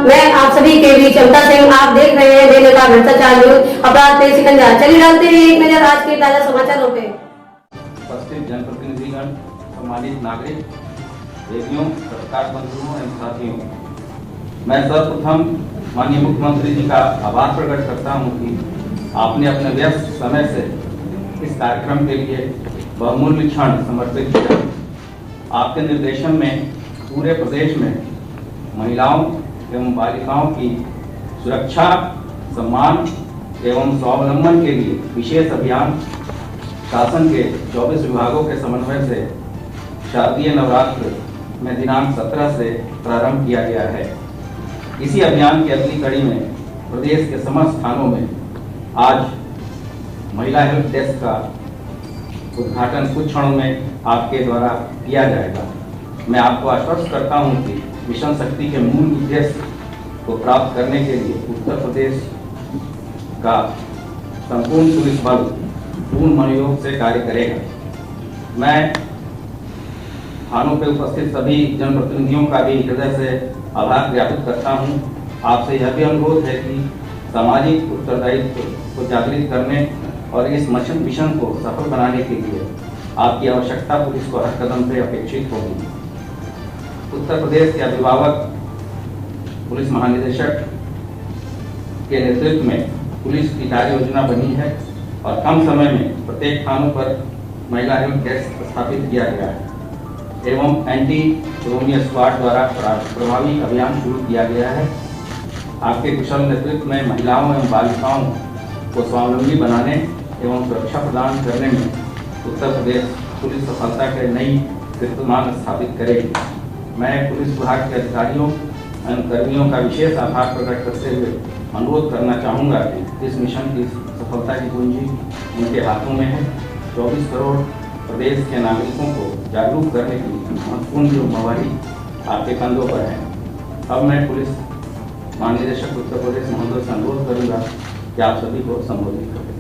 मैं आप सभी के बीच अमता सिंह, आप देख रहे हैं देने का भ्रष्टाचार न्यूज, अपराध पे शिकंजा। चलिए डालते हैं एक नजर आज के ताजा समाचारों पे। उपस्थित जनप्रतिनिधिगण, सम्मानित नागरिक, वेदियों, पत्रकार बंधुओं एवं साथियों, मैं सर्वप्रथम माननीय मुख्यमंत्री जी का आभार प्रकट करता हूं कि आपने अपने व्यस्त समय से इस कार्यक्रम के लिए बहुमूल्य क्षण समर्पित किया। आपके निर्देशन में पूरे प्रदेश में महिलाओं एवं बालिकाओं की सुरक्षा, सम्मान एवं स्वावलंबन के लिए विशेष अभियान शासन के 24 विभागों के समन्वय से शारदीय नवरात्र में दिनांक 17 से प्रारंभ किया गया है। इसी अभियान की अगली कड़ी में प्रदेश के समस्त स्थानों में आज महिला हेल्प डेस्क का उद्घाटन कुछ क्षणों में आपके द्वारा किया जाएगा। मैं आपको आश्वस्त करता हूं कि मिशन शक्ति के मूल उद्देश्य को प्राप्त करने के लिए उत्तर प्रदेश का संपूर्ण पुलिस बल पूर्ण मनोयोग से कार्य करेगा। मैं थानों पर उपस्थित सभी जनप्रतिनिधियों का भी हृदय से आभार ज्ञापित करता हूं। आपसे यह भी अनुरोध है कि सामाजिक उत्तरदायित्व को जागृत करने और इस मिशन को सफल बनाने के लिए आपकी आवश्यकता पुलिस को हर कदम पे अपेक्षित होगी। उत्तर प्रदेश के अभिभावक पुलिस महानिदेशक के नेतृत्व में पुलिस की कार्य योजना बनी है और कम समय में प्रत्येक थानों पर महिला हेल्प डेस्क स्थापित किया गया है एवं एंटी रोमियो स्क्वाड द्वारा प्रभावी अभियान शुरू किया गया है। आपके कुशल नेतृत्व में महिलाओं एवं बालिकाओं को स्वावलंबी बनाने एवं सुरक्षा प्रदान करने में उत्तर प्रदेश पुलिस सफलता के नई कीर्तिमान स्थापित करेगी। मैं पुलिस विभाग के अधिकारियों एवं कर्मियों का विशेष आभार प्रकट करते हुए अनुरोध करना चाहूँगा कि इस मिशन की सफलता की कुंजी उनके हाथों में है। 24 करोड़ प्रदेश के नागरिकों को जागरूक करने की महत्वपूर्ण जिम्मेवारी आपके कंधों पर है। अब मैं पुलिस महानिदेशक उत्तर प्रदेश महोदय से अनुरोध करूँगा कि आप सभी को संबोधित करें।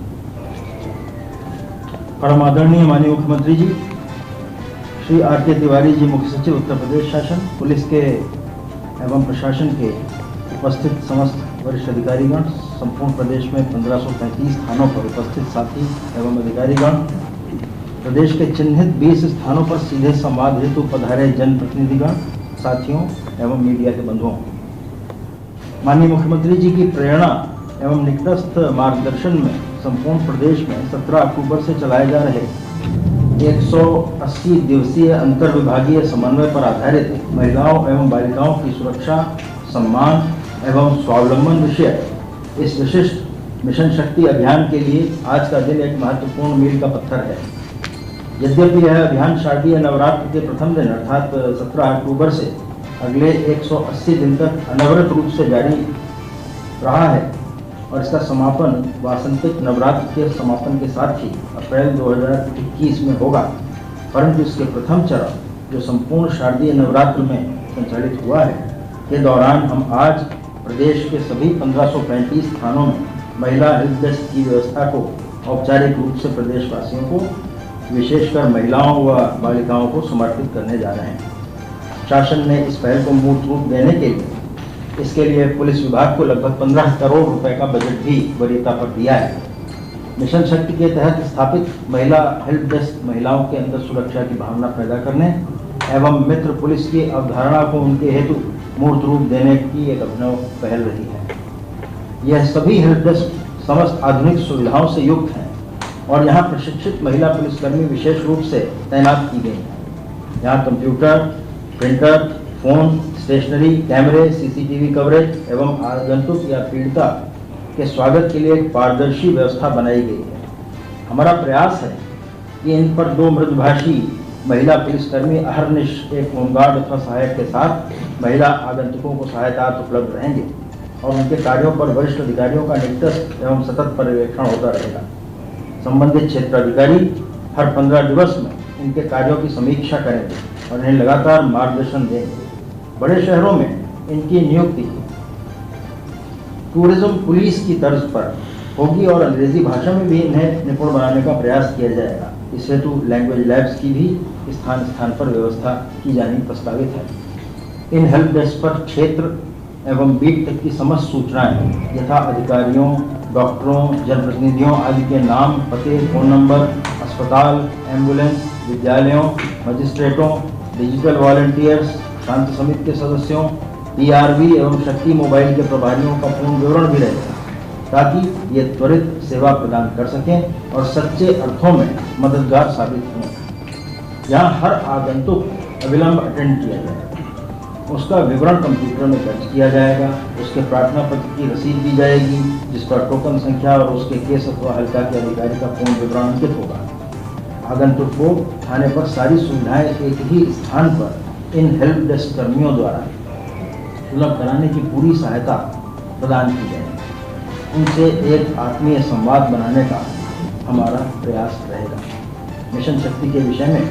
परम आदरणीय माननीय मुख्यमंत्री जी श्री आर.के. तिवारी जी, मुख्य सचिव उत्तर प्रदेश शासन, पुलिस के एवं प्रशासन के उपस्थित समस्त वरिष्ठ अधिकारीगण, संपूर्ण प्रदेश में 1535 स्थानों पर उपस्थित साथी एवं अधिकारीगण, प्रदेश के चिन्हित 20 स्थानों पर सीधे संवाद हेतु पधारे जनप्रतिनिधिगण, साथियों एवं मीडिया के बंधुओं, माननीय मुख्यमंत्री जी की प्रेरणा एवं निकटस्थ मार्गदर्शन में संपूर्ण प्रदेश में 17 अक्टूबर से चलाए जा रहे 180 दिवसीय अंतर विभागीय समन्वय पर आधारित महिलाओं एवं बालिकाओं की सुरक्षा, सम्मान एवं स्वावलंबन विषय इस विशिष्ट मिशन शक्ति अभियान के लिए आज का दिन एक महत्वपूर्ण मील का पत्थर है। यद्यपि यह अभियान शारदीय नवरात्र के प्रथम दिन अर्थात 17 अक्टूबर से अगले 180 दिन तक अनवरत रूप से जारी रहा है और इसका समापन वासंतिक नवरात्र के समापन के साथ ही अप्रैल 2021 में होगा, परंतु इसके प्रथम चरण जो संपूर्ण शारदीय नवरात्र में संचालित हुआ है के दौरान हम आज प्रदेश के सभी 1535 स्थानों में महिला हेल्प डेस्क की व्यवस्था को औपचारिक रूप से प्रदेशवासियों को, विशेषकर महिलाओं व बालिकाओं को समर्पित करने जा रहे हैं। शासन ने इस पहल को मूर्त रूप देने के लिए इसके लिए पुलिस विभाग को लगभग 15 करोड़ रुपए का बजट भी वरीयता पर दिया है। मिशन शक्ति के तहत स्थापित महिला हेल्प डेस्क महिलाओं के अंदर सुरक्षा की भावना पैदा करने एवं मित्र पुलिस की अवधारणा को उनके हेतु मूर्त रूप देने की एक अभिनव पहल रही है। यह सभी हेल्प डेस्क समस्त आधुनिक सुविधाओं से युक्त हैं और यहाँ प्रशिक्षित महिला पुलिसकर्मी विशेष रूप से तैनात की गई हैं। यहाँ कंप्यूटर, प्रिंटर, फोन, स्टेशनरी, कैमरे, सीसीटीवी कवरेज एवं आगंतुक या पीड़िता के स्वागत के लिए एक पारदर्शी व्यवस्था बनाई गई है। हमारा प्रयास है कि इन पर 2 मृदुभाषी महिला पुलिसकर्मी अहर्निश एक होमगार्ड अथवा सहायक के साथ महिला आगंतुकों को सहायता उपलब्ध रहेंगे और उनके कार्यों पर वरिष्ठ अधिकारियों का निकटस्थ एवं सतत पर्यवेक्षण होता रहेगा। संबंधित क्षेत्राधिकारी हर 15 दिवस में इनके कार्यों की समीक्षा करेंगे और इन्हें लगातार मार्गदर्शन देंगे। बड़े शहरों में इनकी नियुक्ति टूरिज्म पुलिस की तर्ज पर होगी और अंग्रेजी भाषा में भी इन्हें निपुण बनाने का प्रयास किया जाएगा। इस हेतु लैंग्वेज लैब्स की भी स्थान स्थान पर व्यवस्था की जानी प्रस्तावित है। इन हेल्प डेस्क पर क्षेत्र एवं बीट तक की समस्त सूचनाएं यथा अधिकारियों, डॉक्टरों, जनप्रतिनिधियों आदि के नाम, पते, फोन नंबर, अस्पताल, एम्बुलेंस, विद्यालयों, मजिस्ट्रेटों, डिजिटल वॉलंटियर्स, शांति समिति के सदस्यों, PRV एवं शक्ति मोबाइल के प्रभारियों का पूर्ण विवरण भी रहेगा, ताकि ये त्वरित सेवा प्रदान कर सकें और सच्चे अर्थों में मददगार साबित हों। यहाँ हर आगंतुक अविलंब अटेंड किया जाएगा, उसका विवरण कंप्यूटर में दर्ज किया जाएगा, उसके प्रार्थना पत्र की रसीद दी जाएगी जिस पर टोकन संख्या और उसके केस अथवा हल्का के अधिकारी का पूर्ण विवरण अंकित होगा। आगंतुक को थाने पर सारी सुविधाएं एक ही स्थान पर इन हेल्प डेस्क कर्मियों द्वारा सुलभ कराने की पूरी सहायता प्रदान की जाएगी। उनसे एक आत्मीय संवाद बनाने का हमारा प्रयास रहेगा। मिशन शक्ति के विषय में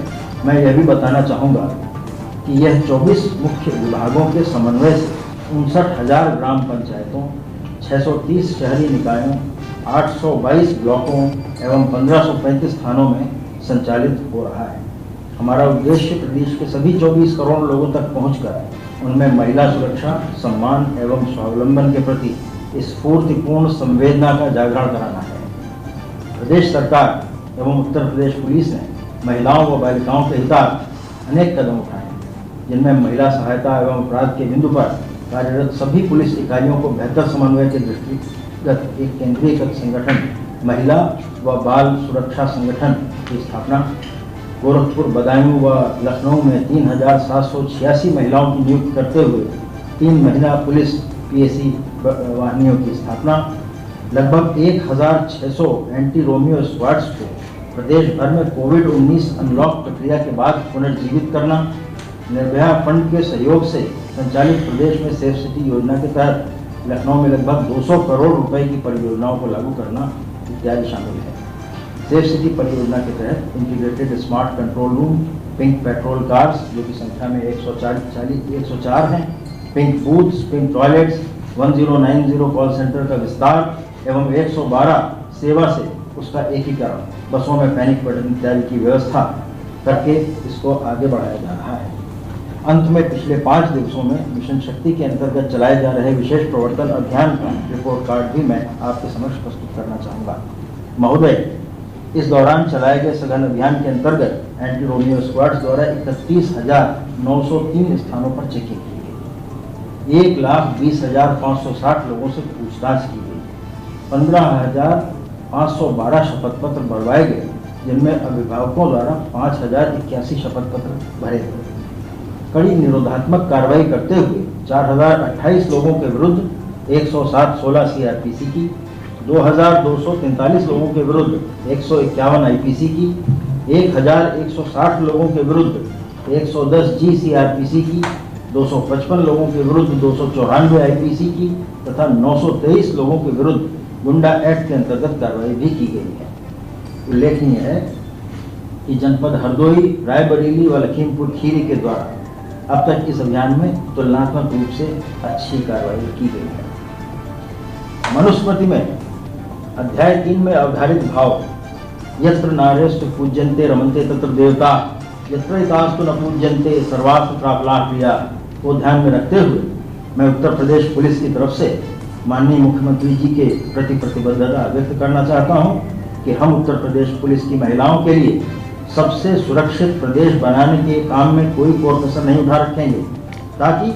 मैं यह भी बताना चाहूँगा कि यह 24 मुख्य विभागों के समन्वय से 59,000 ग्राम पंचायतों, 630 शहरी निकायों, 822 ब्लॉकों एवं 1535 थानों में संचालित हो रहा है। हमारा उद्देश्य प्रदेश के सभी 24 करोड़ लोगों तक पहुंचकर उनमें महिला सुरक्षा, सम्मान एवं स्वावलंबन के प्रति स्फूर्तिपूर्ण संवेदना का जागरण कराना है। प्रदेश सरकार एवं उत्तर प्रदेश पुलिस ने महिलाओं व बालिकाओं के हितार्थ अनेक कदम उठाए, जिनमें महिला सहायता एवं अपराध के बिंदु पर कार्यरत सभी पुलिस इकाइयों को बेहतर समन्वय के दृष्टिगत एक केंद्रीयकृत संगठन महिला व बाल सुरक्षा संगठन की स्थापना, गोरखपुर, बदायूं व लखनऊ में 3,786 महिलाओं की नियुक्ति करते हुए 3 महिला पुलिस PSC वाहिनियों की स्थापना, लगभग 1,600 एंटी रोमियो स्क्वाड्स को प्रदेश भर में कोविड-19 अनलॉक प्रक्रिया के बाद पुनर्जीवित करना, निर्भया फंड के सहयोग से संचालित प्रदेश में सेफ सिटी योजना के तहत लखनऊ में लगभग 200 करोड़ रुपए की परियोजनाओं को लागू करना इत्यादि शामिल है। सेफ सिटी परियोजना के तहत integrated smart control room, pink patrol cars जो की संख्या में 104 हैं, pink booths, pink toilets, 1090 call centre का विस्तार एवं 112 सेवा से उसका एकीकरण, बसों में पैनिक बटन इत्यादि की व्यवस्था करके इसको आगे बढ़ाया जा रहा है। अंत में पिछले 5 दिवसों में मिशन शक्ति के अंतर्गत चलाए जा रहे विशेष प्रवर्तन अभियान का रिपोर्ट कार्ड भी मैं आपके समक्ष प्रस्तुत करना चाहूँगा। महोदय, इस दौरान चलाए गए सघन अभियान के अंतर्गत एंटी रोमियो स्क्वाड्स द्वारा 31,903 स्थानों पर चेकिंग की गई, 1,20,560 लोगों से पूछताछ की गई, 15,512 शपथ पत्र बढ़वाए गए, जिनमें अभिभावकों द्वारा 5,081 शपथ पत्र भरे गए। कड़ी निरोधात्मक कार्रवाई करते हुए 4,028 लोगों के विरुद्ध 107/16 CRPC की, 2,243 लोगों के विरुद्ध 151 IPC की, 1,160 लोगों के विरुद्ध 110 G CRPC की, 255 लोगों के विरुद्ध 294 IPC की तथा 923 लोगों के विरुद्ध गुंडा एक्ट के अंतर्गत कार्रवाई भी की गई है। उल्लेखनीय है कि जनपद हरदोई, रायबरेली व लखीमपुर खीरी के द्वारा अब तक इस अभियान में तुलनात्मक रूप से अच्छी कार्रवाई की गई है। मनुस्मृति में अध्याय 3 में अवधारित भाव यत्र नार्यस्तु पूज्यन्ते रमन्ते तत्र देवता, यत्र तास्तु न पूज्यन्ते सर्वास्तु प्राप्लाप्रिया को ध्यान में रखते हुए मैं उत्तर प्रदेश पुलिस की तरफ से माननीय मुख्यमंत्री जी के प्रति प्रतिबद्धता व्यक्त करना चाहता हूं कि हम उत्तर प्रदेश पुलिस की महिलाओं के लिए सबसे सुरक्षित प्रदेश बनाने के काम में कोई कोर कसर नहीं उठा रखेंगे, ताकि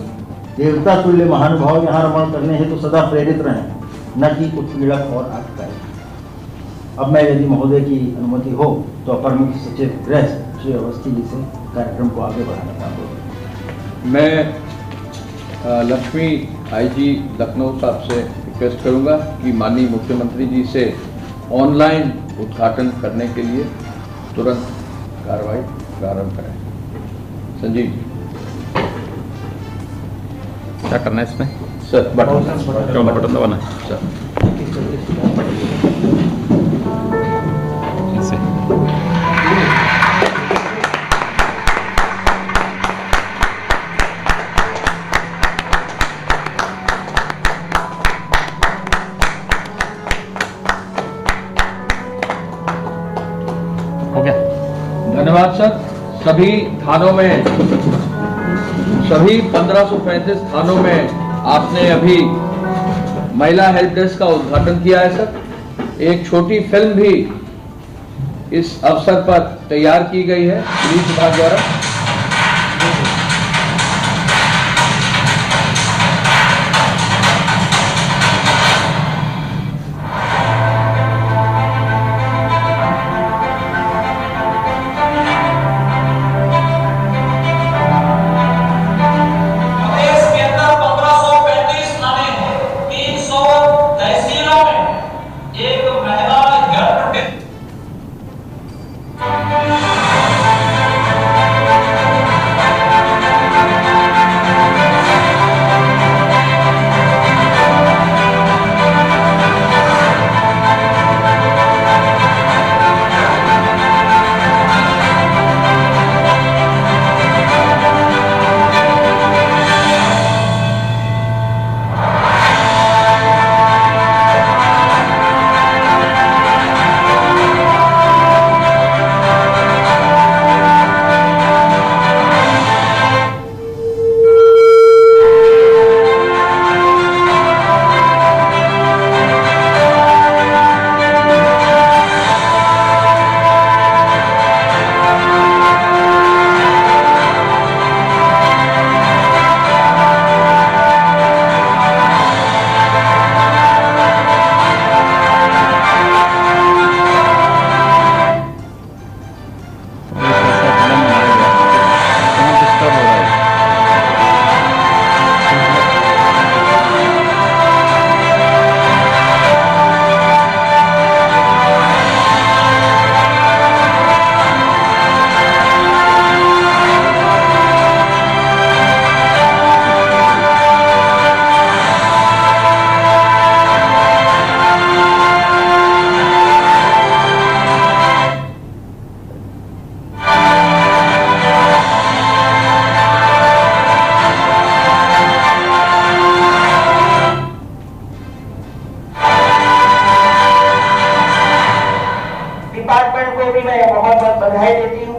देवता तुल्य महानुभाव यहाँ रमण करने हेतु सदा प्रेरित रहें, न कि उत्पीड़क और आतंकवादी। अब मैं यदि महोदय की अनुमति हो तो अपर मुख्य सचिव गृह श्री अवस्थी जी से कार्यक्रम को आगे बढ़ाने का अनुरोध। मैं लक्ष्मी IG लखनऊ साहब से रिक्वेस्ट करूंगा कि माननीय मुख्यमंत्री जी से ऑनलाइन उद्घाटन करने के लिए तुरंत कार्रवाई प्रारंभ करें। संजीव जी, क्या करना है इसमें? सर बटन दबाना है सर। ऐसे हो गया। धन्यवाद सर। सभी थानों में, सभी 1535 थानों में आपने अभी महिला हेल्प डेस्क का उद्घाटन किया है सर। एक छोटी फिल्म भी इस अवसर पर तैयार की गई है पुलिस विभाग द्वारा। डिपार्टमेंट को भी मैं बहुत बहुत बधाई देती हूँ।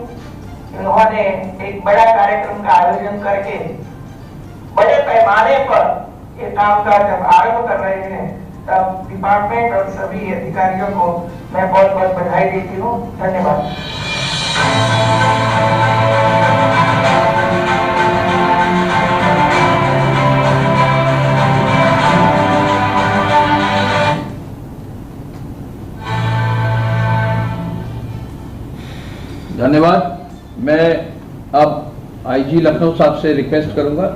उन्होंने एक बड़ा कार्यक्रम का आयोजन करके बड़े पैमाने पर ये काम का जब आरंभ कर रहे हैं, तब डिपार्टमेंट और सभी अधिकारियों को मैं बहुत बहुत बधाई देती हूँ। धन्यवाद। धन्यवाद। मैं अब आईजी लखनऊ साहब से रिक्वेस्ट करूंगा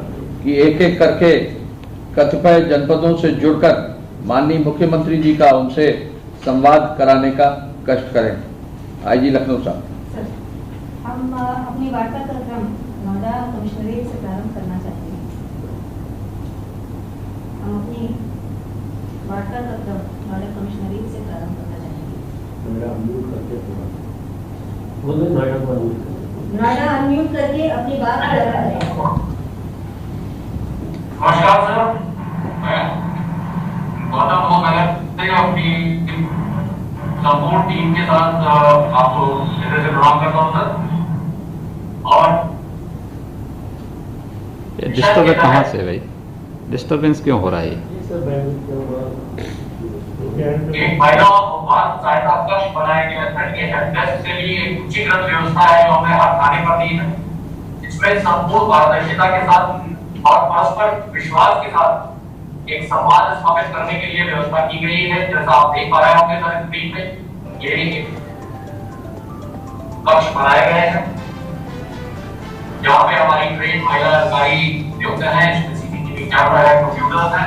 कि एक एक करके कतिपय जनपदों से जुड़कर माननीय मुख्यमंत्री जी का उनसे संवाद कराने का कष्ट करें। आईजी लखनऊ साहब। सर, हम अपनी वार्ता कार्यक्रम नोएडा कमिश्नरेट से प्रारंभ करना चाहते हैं। हम अपनी वार्ता कार्यक्रम नोएडा कमिश्नरेट से प्रारंभ करना चाहेंगे। नोएडा अनम्यूट करके अपनी बात करें। नमस्कार सर, मैं गौतम को अपनी संपूर्ण टीम के साथ आपको सीधे से प्रणाम करता हूँ सर। और डिस्टर्बेंस कहाँ से भाई? डिस्टर्बेंस क्यों हो रहा है? एक महिला सहायता कक्ष बनाया गया था। ये हेल्प डेस्क के लिए एक उच्चीकृत व्यवस्था है जो हमें हर थाने पर दी है। इसमें संपूर्ण पारदर्शिता के साथ और परस्पर विश्वास के साथ एक संवाद स्थापित करने के लिए व्यवस्था की गई है। जैसा आप देख पा रहे होंगे सर स्क्रीन पे, ये कक्ष बनाए गए हैं जहाँ पे हमारी ट्रेन महिला अधिकारी नियुक्त हैं, इसमें सीसीटीवी कैमरा है, कंप्यूटर है।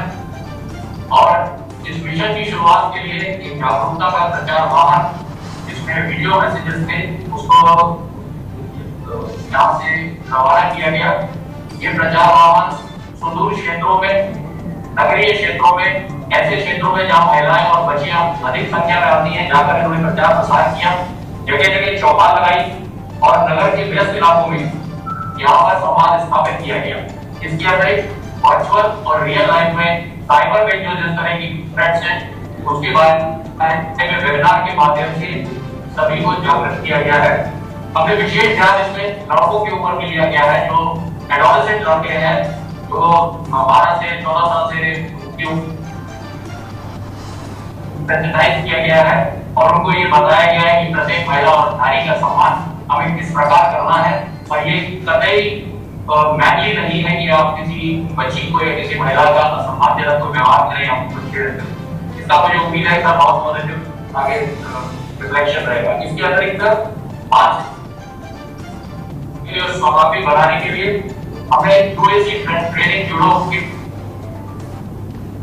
और इस मिशन की शुरुआत के लिए एक जागरूकता का प्रचार वाहन जिसमें वीडियो मैसेजेस थे उसको यहाँ से रवाना किया गया। ये प्रचार वाहन सुदूर क्षेत्रों में, नगरीय क्षेत्रों में, ऐसे क्षेत्रों में जहाँ महिलाएं और बच्चियां अधिक संख्या में आती हैं, जाकर इन्होंने प्रचार प्रसार किया। जगह जगह चौपाल लगाई और नगर के व्यस्त इलाकों में यहाँ पर संवाद स्थापित किया गया। इसके अतिरिक्त वर्चुअल और रियल लाइफ में साइबर में जो जिस तरह की थ्रेट्स हैं उसके बारे में वेबिनार के माध्यम से सभी को जागृत किया गया है। हमने विशेष ध्यान इसमें लड़कों के ऊपर भी लिया गया है जो एडोलेसेंट लड़के हैं जो 12 से 14 साल से सेंसिटाइज किया गया है और उनको ये बताया गया है कि प्रत्येक महिला और नारी का सम्मान हमें किस प्रकार करना है। और ये कतई मैनली नहीं है कि आप किसी बच्ची को या किसी महिला का असम्मानजनक कोई व्यवहार करें या उनको छेड़ दें। इसका मुझे उम्मीद है कि बहुत पॉजिटिव आगे रिफ्लेक्शन रहेगा। इसके अतिरिक्त आज स्वाभाविक बनाने के लिए हमें 2 ऐसी ट्रेनिंग जुड़ो की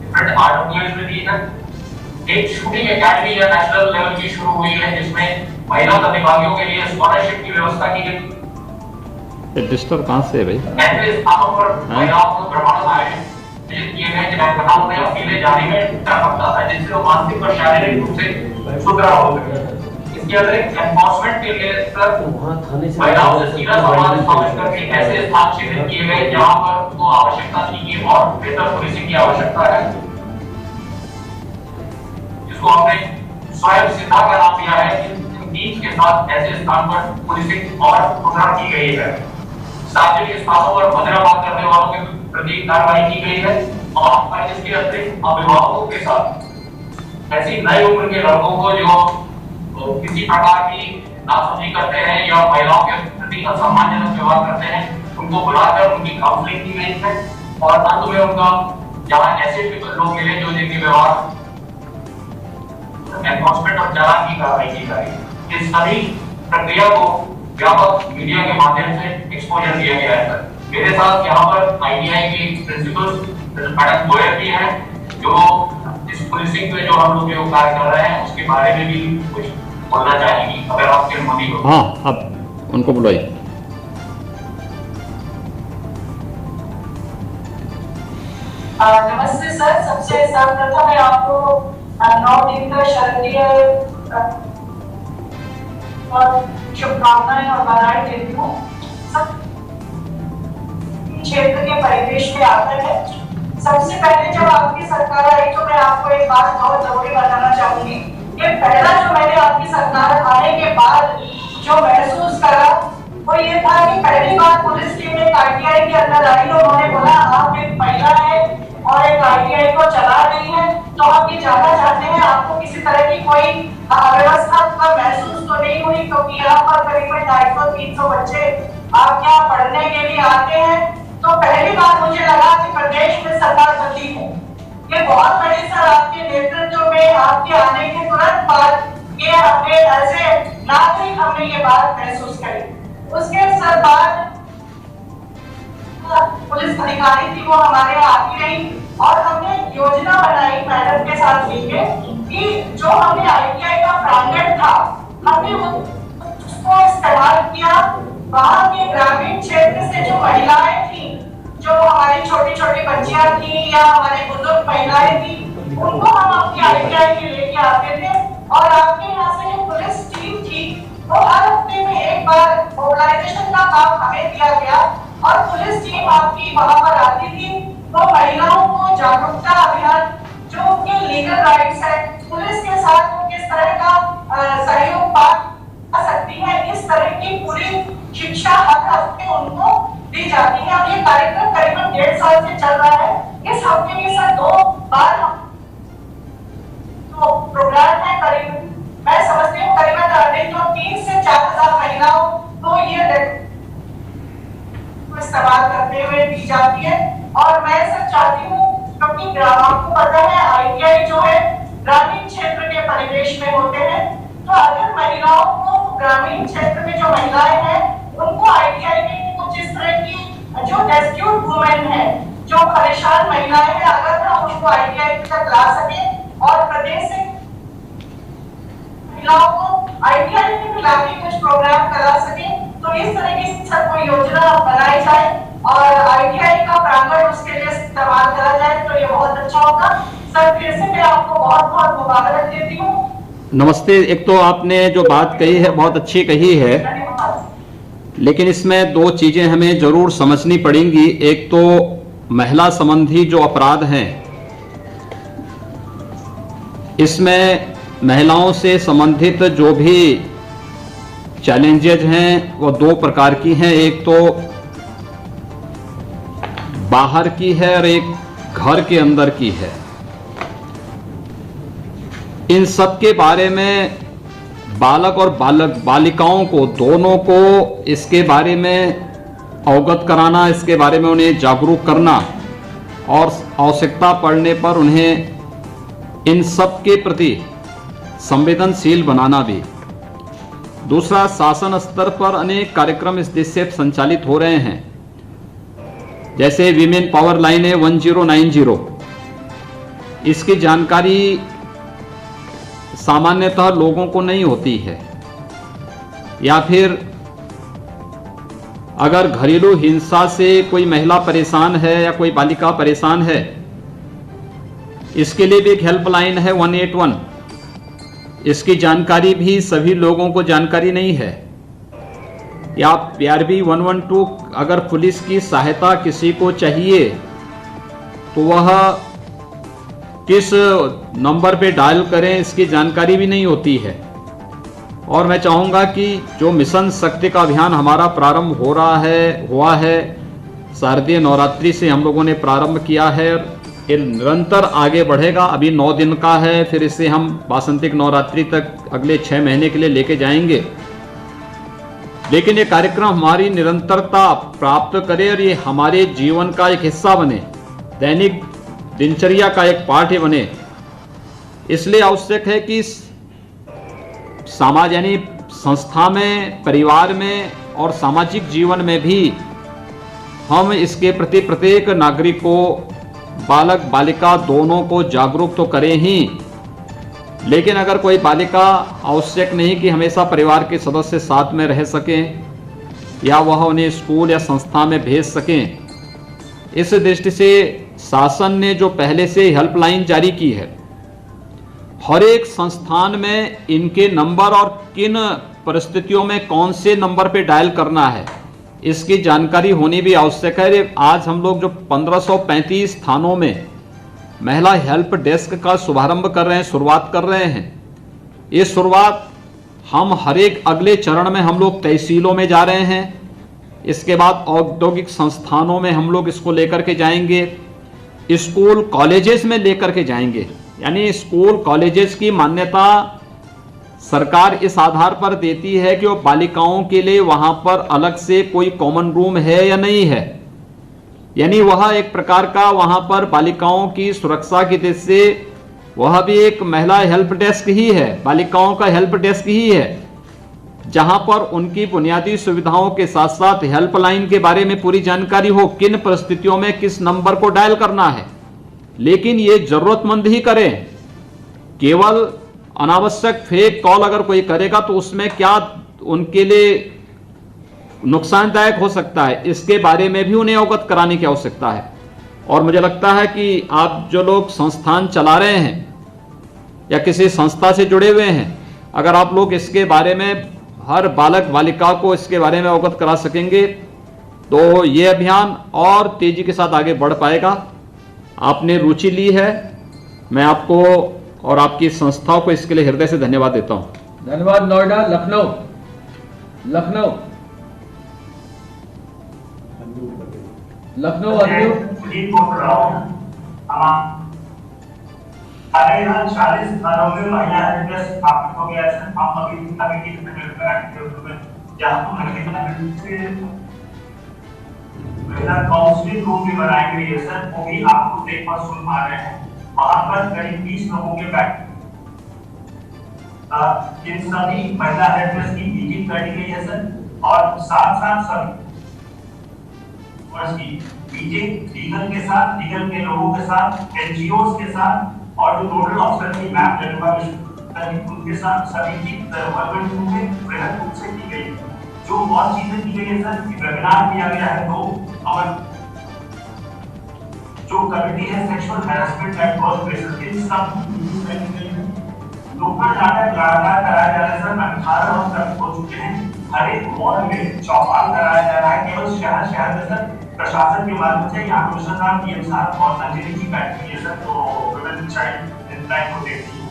डिफरेंट आर्ट में दी है। एक शूटिंग एकेडमी या नेशनल लेवल की शुरू हुई है जिसमें महिला प्रतिभागियों के लिए स्कॉलरशिप की व्यवस्था की गई। रजिस्टर कहाँ से है भाई? ऐसे स्थानों पर महिलाओं को प्रमाणित आयोजित किए गए जिन्हें प्रधान में अकेले जाने में डर लगता था, जिससे वो मानसिक और शारीरिक रूप से सुदृढ़ हो गए। इसके अतिरिक्त एनफोर्समेंट के लिए महिलाओं से सीधा संवाद स्थापित करके ऐसे स्थान चिन्हित किए गए जहां पर उनको आवश्यकता थी कि और बेहतर पुलिसिंग की आवश्यकता है, जिसको हमने स्वयं सिद्धा का नाम दिया है। इन टीम्स के साथ ऐसे स्थान पर पुलिसिंग और सुदृढ़ की गई है। सार्वजनिक स्थानों पर मदिरापान करने वालों के प्रति कार्रवाई की गई है और इसके अतिरिक्त अभिभावकों के साथ ऐसी नई उम्र के लड़कों को जो किसी प्रकार की नासमझी करते हैं या महिलाओं के प्रति असम्मानजनक व्यवहार करते हैं, उनको बुलाकर उनकी काउंसलिंग की गई है और अंत में उनका जहां ऐसे लोग मिले जो जिनके व्यवहार एनफोर्समेंट और चालान की कार्रवाई की जाएगी। इस सभी प्रक्रिया को व्यापक मीडिया के माध्यम से एक्सपोजर दिया गया है। मेरे साथ यहाँ पर ITI की प्रिंसिपल मैडम गोयल भी हैं जो इस पुलिसिंग पे जो हम लोग जो कार्य कर रहे हैं उसके बारे में भी कुछ बोलना चाहेंगी, अगर आपकी अनुमति हो। हाँ, अब उनको बुलाइए। नमस्ते सर, सबसे सर्वप्रथम मैं आपको 9 दिन का शारदीय और शुभकामनाएं और बधाई देती हूँ। क्षेत्र के परिवेश में आता है। सबसे पहले जब आपकी सरकार आई तो मैं आपको एक बात बहुत जरूरी बताना चाहूंगी कि पहला जो मैंने आपकी सरकार आने के बाद जो महसूस करा वो ये था कि पहली बार पुलिस टीम एक ITI के अंदर आई। उन्होंने बोला आप एक महिला है और एक ITI को चला रही है, तो हम ये जानना चाहते हैं आपको किसी तरह की कोई अव्यवस्था का महसूस तो नहीं हुई, क्योंकि यहाँ पर करीबन 250-300 बच्चे आप यहाँ पढ़ने के लिए आते हैं। तो पहली बार मुझे लगा कि प्रदेश में सरकार बदली है। ये बहुत बड़ी सर आपके नेतृत्व में आपके आने के तुरंत बाद ये हमने ऐसे नागरिक हमने ये बात महसूस करी। उसके सर बाद पुलिस अधिकारी थी वो हमारे यहाँ आती रही और हमने योजना बनाई मैडम के साथ मिलकर कि जो हमने ITI का प्रांगण था हमने उसको इस्तेमाल किया। वहाँ के ग्रामीण क्षेत्र से जो महिलाएं थी, जो हमारी छोटी छोटी बच्चियां थी या हमारे बुजुर्ग महिलाएं थी, उनको हम अपनी ITI के लेके आते थे और आपके यहाँ से जो पुलिस टीम थी वो हर हफ्ते में एक बार मोबिलाइजेशन का काम हमें दिया गया और पुलिस टीम आपकी वहाँ पर आती थी। तो महिलाओं को जागरूकता अभियान जो उनके लीगल राइट्स है, पुलिस के साथ वो किस तरह का सहयोग पा सकती है, इस तरह की पूरी शिक्षा हर हफ्ते उनको दी जाती है। अब ये कार्यक्रम करीबन 1.5 साल से चल रहा है। इस हफ्ते में सर 2 बार तो प्रोग्राम है, करीब मैं समझती हूँ करीबन नहीं तो 3 से 4,000 महिलाओं को ये इस्तेमाल करते हुए दी जाती है। और मैं सर चाहती हूँ, क्योंकि आपको पता है ITI जो है ग्रामीण क्षेत्र के परिवेश में होते हैं, तो अगर महिलाओं को ग्रामीण क्षेत्र में जो महिलाएं हैं उनको ITI में कुछ इस तरह की जो डेस्ट्यूट वुमेन है, जो परेशान महिलाएं हैं, अगर हम उनको ITI तक ला सके और प्रदेश से महिलाओं को ITI में लाके कुछ प्रोग्राम करा सके, तो इस तरह की सर कोई योजना बनाई जाए और ITI का प्रांगण उसके लिए इस्तेमाल करा जाए तो ये बहुत अच्छा होगा। सर फिर से मैं आपको बहुत बहुत मुबारक देती हूँ। नमस्ते। एक तो आपने जो बात कही है बहुत अच्छी कही है, लेकिन इसमें 2 चीजें हमें जरूर समझनी पड़ेंगी। एक तो महिला संबंधी जो अपराध हैं, इसमें महिलाओं से संबंधित जो भी चैलेंजेज हैं वो 2 प्रकार की हैं। एक तो बाहर की है और एक घर के अंदर की है। इन सब के बारे में बालक और बालिकाओं को दोनों को इसके बारे में अवगत कराना, इसके बारे में उन्हें जागरूक करना और आवश्यकता पड़ने पर उन्हें इन सब के प्रति संवेदनशील बनाना भी। दूसरा, शासन स्तर पर अनेक कार्यक्रम इस देश से संचालित हो रहे हैं, जैसे वीमेन पावर लाइन है 1090। इसकी जानकारी सामान्यतः लोगों को नहीं होती है, या फिर अगर घरेलू हिंसा से कोई महिला परेशान है या कोई बालिका परेशान है, इसके लिए भी एक हेल्पलाइन है 181। इसकी जानकारी भी सभी लोगों को जानकारी नहीं है। या PRB 112, अगर पुलिस की सहायता किसी को चाहिए तो वह किस नंबर पे डायल करें, इसकी जानकारी भी नहीं होती है। और मैं चाहूँगा कि जो मिशन शक्ति का अभियान हमारा प्रारंभ हुआ है, शारदीय नवरात्रि से हम लोगों ने प्रारंभ किया है, ये निरंतर आगे बढ़ेगा। अभी 9 दिन का है, फिर इसे हम वासंतिक नवरात्रि तक अगले 6 महीने के लिए लेके जाएंगे। लेकिन ये कार्यक्रम हमारी निरंतरता प्राप्त करे और ये हमारे जीवन का एक हिस्सा बने, दैनिक दिनचर्या का एक पाठ बने। इसलिए आवश्यक है कि समाज यानी संस्था में, परिवार में और सामाजिक जीवन में भी हम इसके प्रति प्रत्येक नागरिक को, बालक बालिका दोनों को जागरूक तो करें ही, लेकिन अगर कोई बालिका आवश्यक नहीं कि हमेशा परिवार के सदस्य साथ में रह सकें या वह उन्हें स्कूल या संस्था में भेज सकें, इस दृष्टि से शासन ने जो पहले से हेल्पलाइन जारी की है, हर एक संस्थान में इनके नंबर और किन परिस्थितियों में कौन से नंबर पे डायल करना है, इसकी जानकारी होनी भी आवश्यक है। आज हम लोग जो 1535 थानों में महिला हेल्प डेस्क का शुभारंभ कर रहे हैं, शुरुआत कर रहे हैं। ये शुरुआत हम हर एक अगले चरण में हम लोग तहसीलों में जा रहे हैं, इसके बाद औद्योगिक संस्थानों में हम लोग इसको लेकर के जाएंगे, स्कूल कॉलेजेस में लेकर के जाएंगे। यानी स्कूल कॉलेजेस की मान्यता सरकार इस आधार पर देती है कि वो बालिकाओं के लिए वहां पर अलग से कोई कॉमन रूम है या नहीं है, यानी वह एक प्रकार का वहां पर बालिकाओं की सुरक्षा की दृष्टि से वह भी एक महिला हेल्प डेस्क ही है, बालिकाओं का हेल्प डेस्क ही है, जहां पर उनकी बुनियादी सुविधाओं के साथ साथ हेल्पलाइन के बारे में पूरी जानकारी हो, किन परिस्थितियों में किस नंबर को डायल करना है। लेकिन ये जरूरतमंद ही करें, केवल अनावश्यक फेक कॉल अगर कोई करेगा तो उसमें क्या उनके लिए नुकसानदायक हो सकता है, इसके बारे में भी उन्हें अवगत कराने की आवश्यकता है। और मुझे लगता है कि आप जो लोग संस्थान चला रहे हैं या किसी संस्था से जुड़े हुए हैं, अगर आप लोग इसके बारे में हर बालक बालिका को इसके बारे में अवगत करा सकेंगे तो ये अभियान और तेजी के साथ आगे बढ़ पाएगा। आपने रुचि ली है, मैं आपको और आपकी संस्थाओं को इसके लिए हृदय से धन्यवाद देता हूं। धन्यवाद। नोएडा, लखनऊ हमारे यहाँ 40 थानों में महिला हेल्पडेस्क स्थापित हो गया है। हम अभी कमेटी महिला काउंसलिंग रूम भी बनाए गए हैं सर, वो भी आपको देख पर सुन पा रहे हैं। वहां पर करीब 20 लोगों के बैठ इन सभी महिला हेल्पडेस्क की मीटिंग करी गई है सर, और साथ सभी मीटिंग लीगल के साथ, लीगल के लोगों के साथ, NGOs के साथ और जो नोडल ऑफिसर की मैप उनके साथ सभी की डेवलपमेंट में बृहद रूप से की गई। जो बहुत चीजें की गई है सर, वेबिनार किया गया है 2, और जो कमिटी है sexual harassment and work places के सब लोकल डाटा लगातार कराया जा रहा है सर। 18 हम तक हो चुके हैं। हर एक मॉल में चौपाल कराया जा रहा है, केवल शहर में सर प्रशासन के माध्यम से यहाँ अनुसंधान PM साहब और अंजलि जी बैठी है सर, तो वुमेन चाइल्ड इनलाइन को देखती हूँ,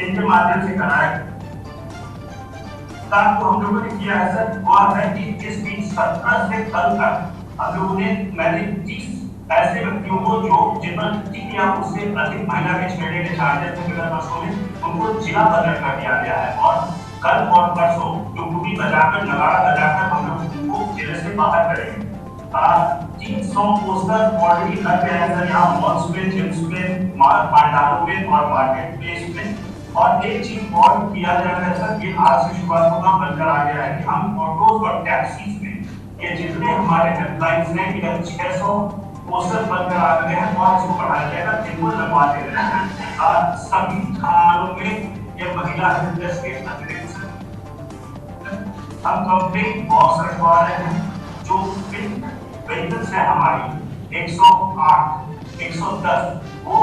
इनके माध्यम से कराया काम को हम लोगों ने किया है सर। वह है कि इस बीच 17 से कल तक हम लोगों ने मैंने 30 ऐसे व्यक्तियों को जो जिन पर 3 या उससे अधिक महिला के छेड़ने के चार्जेस में विगत वर्षों में उनको जिला बदल कर दिया गया है और कल और परसों टुकटुकी बजाकर नगाड़ा बजाकर हम लोग उनको जिले से बाहर करेंगे। 300 पोस्टर ऑलरेडी लग गए हैं सर, यहाँ मॉल्स में, जिम्स में, पांडालों में और मार्केट प्लेस में। और एक चीज और किया जा रहा है सर, ये आज से शुरुआत होगा, बनकर आ गया है कि हम ऑटोज और टैक्सीज में ये जितने हमारे एम्प्लॉइज हैं ये 600 पोस्टर बनकर आ गए हैं और इसको बढ़ाया जाएगा, जिनको लगवा दे रहे हैं। सभी थानों में ये महिला हेल्प डेस्क के अतिरिक्त हम कंप्लीट बॉक्स रखवा रहे हैं जो व्हीकल्स है हमारी 108, 110 वो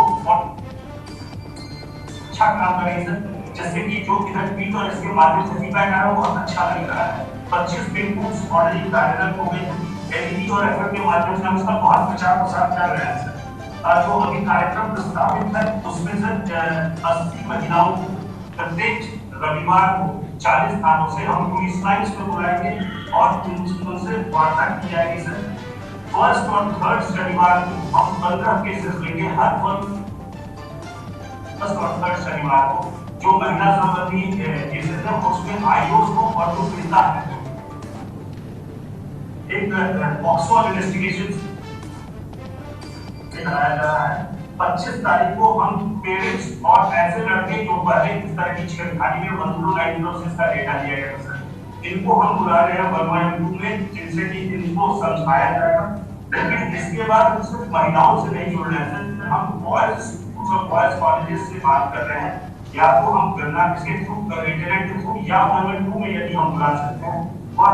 अच्छा काम करेंगे सर। जैसे कि जो इधर ट्वीट और इसके माध्यम से फीडबैक आ रहा है बहुत अच्छा लग रहा है। 25 बिग बूथ्स ऑलरेडी कार्यरत हो गए हैं। एलईडी और एफएम के माध्यम से हम इसका बहुत प्रचार प्रसार कर रहे हैं सर। जो अभी कार्यक्रम प्रस्तावित है उसमें सर 80 महिलाओं प्रत्येक रविवार को 40 स्थानों से हम पुलिस लाइन्स में बुलाएंगे और उनसे वार्ता की जाएगी सर। फर्स्ट और थर्ड शनिवार को हम 15 केसेस लेंगे हर फर्स्ट और थर्ड शनिवार को। जो महिला संबंधी केसेस है उसमें आईओस को और जो पीड़िता है एक पॉक्सो इन्वेस्टिगेशन कराया जा रहा है। 25 तारीख को हम पेरेंट्स और ऐसे लड़के जो पहले इस तरह की छेड़खानी में मजदूर लाइसेंस का डेटा दिया गया सर, इनको हम बुला रहे हैं 112 में, जिनसे कि इनको समझाया जाएगा। लेकिन इसके बाद सिर्फ महिलाओं से नहीं जुड़ रहे हैं सर, हम बॉयज कॉलेजेस से बात कर रहे हैं, या तो हम गन्ना के थ्रू, इंटरनेट के थ्रू या 112 में यदि हम बुला सकते हैं और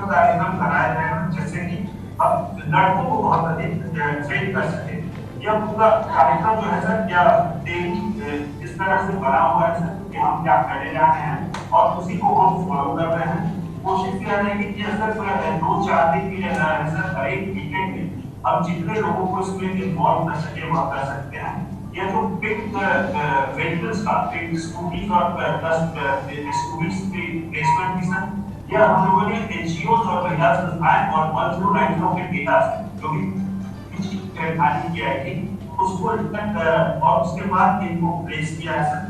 कार्यक्रम कराया जाएगा, जैसे कि अब लड़कों को बहुत अधिक ट्रेन कर सके। यह पूरा कार्यक्रम जो है सर क्या डेली इस तरह से बना हुआ है सर कि हम क्या करने जा रहे हैं और उसी को हम फॉलो कर रहे हैं। कोशिश किया जाएगी कि सर 2-4 दिन के लिए सर हर एक वीकेंड में हम जितने लोगों को इसमें इन्वॉल्व कर सके वह कर सकते हैं। यह जो पिक व्हीकल्स का पिक स्कूटी और स्कूटीज की प्लेसमेंट की सर, यह हम लोगों ने एनजीओ और महिला संस्थाएं और 109 के डेटा जो भी छेड़खानी की आई थी उसको और उसके बाद इनको प्लेस किया है सर।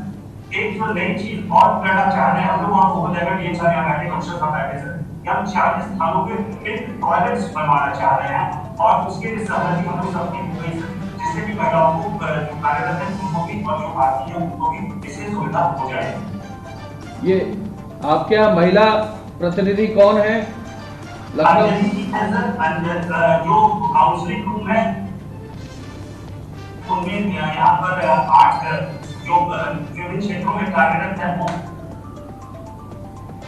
एक जो नई चीज और करना चाह रहे हैं हम लोग, वहाँ हो जाएगा ये सारे बैठे अवसर बैठे सर, हम 40 स्थानों पे पिक टॉयलेट्स बनवाना चाह रहे हैं और उसके लिए सहमति हम लोग सबकी हो गई सर, जिससे कि महिलाओं को जो कार्यरत है उनको भी और जो आती है उनको भी विशेष सुविधा हो जाए। ये आपके यहाँ महिला प्रतिनिधि कौन है? लखनऊ जो काउंसलिंग रूम है उनमें यहाँ पर 8 जो विभिन्न क्षेत्रों में कार्यरत है वो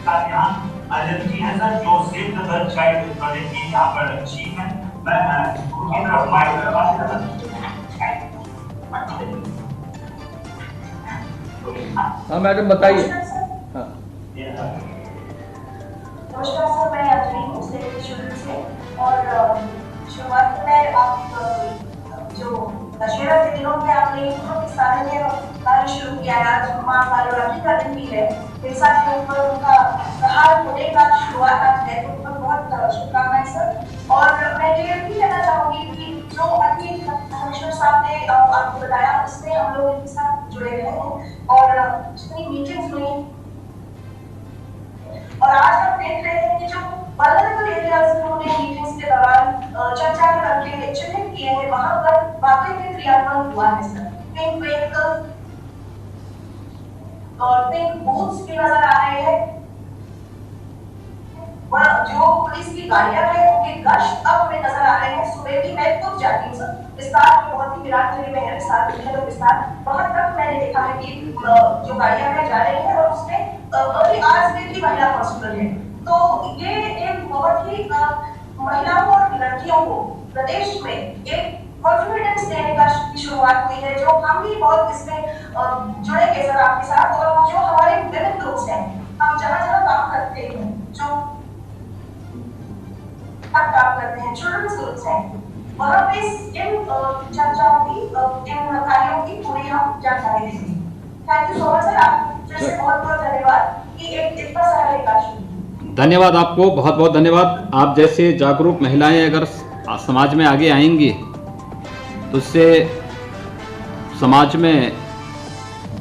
यहाँ अजय जी है सर, जो save the girl child project की यहाँ पर चीफ है। मैं उनकी तरफ माइक हाँ मैडम बताइए। हाँ नमस्कार सर, मैं अजय हूँ स्टूडेंट से और शुरुआत में आप जो दशहरा के दिनों में आपने बहुत सारे कार्य शुरू किया है। आज माँ कालरात्रि का दिन भी है, विसाख के ऊपर उनका त्योहार होने का शुरुआत आज है, तो उन पर बहुत शुभकामनाएं सर। और मैं ये भी कहना चाहूंगी कि जो अभी कमिश्नर साहब ने आपको बताया उससे हम लोग इनके साथ जुड़े रहे हैं और जितनी मीटिंग्स हुई और आज हम देख रहे हैं कि जो वल्नरेबल एरियाज में उन्होंने मीटिंग्स के दौरान चर्चा करके चिन्हित किए हैं, वहां पर वाकई में क्रियान्वयन हुआ है सर। पिंक व्हीकल और पिंक बूथ्स भी नजर आ रहे हैं। वह जो पुलिस की गाड़ियां हैं उनके गश्त अब हमें नजर आ रहे हैं। सुबह भी मैं खुद जाती हूँ सर, विस्तार बहुत ही विराट नगरी में है विस्तार, वहां तक मैंने देखा है कि जो गाड़ियां हैं जा रही हैं और उसमें अभी आज भी महिला हॉस्पिटल है। तो ये एक बहुत ही महिलाओं और लड़कियों को प्रदेश में एक कॉन्फिडेंस देने का शुरुआत हुई है, जो हम भी बहुत इसमें जुड़ेंगे सर आपके साथ। और जो हमारे विभिन्न ग्रुप्स हैं, हम जहाँ जहाँ काम करते हैं, जो काम करते हैं चिल्ड्रंस ग्रुप्स हैं, वहाँ पे इन चर्चाओं की इन कार्यों की पूरी हम जानकारी देंगे। Thank you so much sir, आप फिर से बहुत बहुत धन्यवाद कि एक इतना सारा कार्य। धन्यवाद आपको, बहुत बहुत धन्यवाद। आप जैसे जागरूक महिलाएं अगर समाज में आगे आएंगी तो इससे समाज में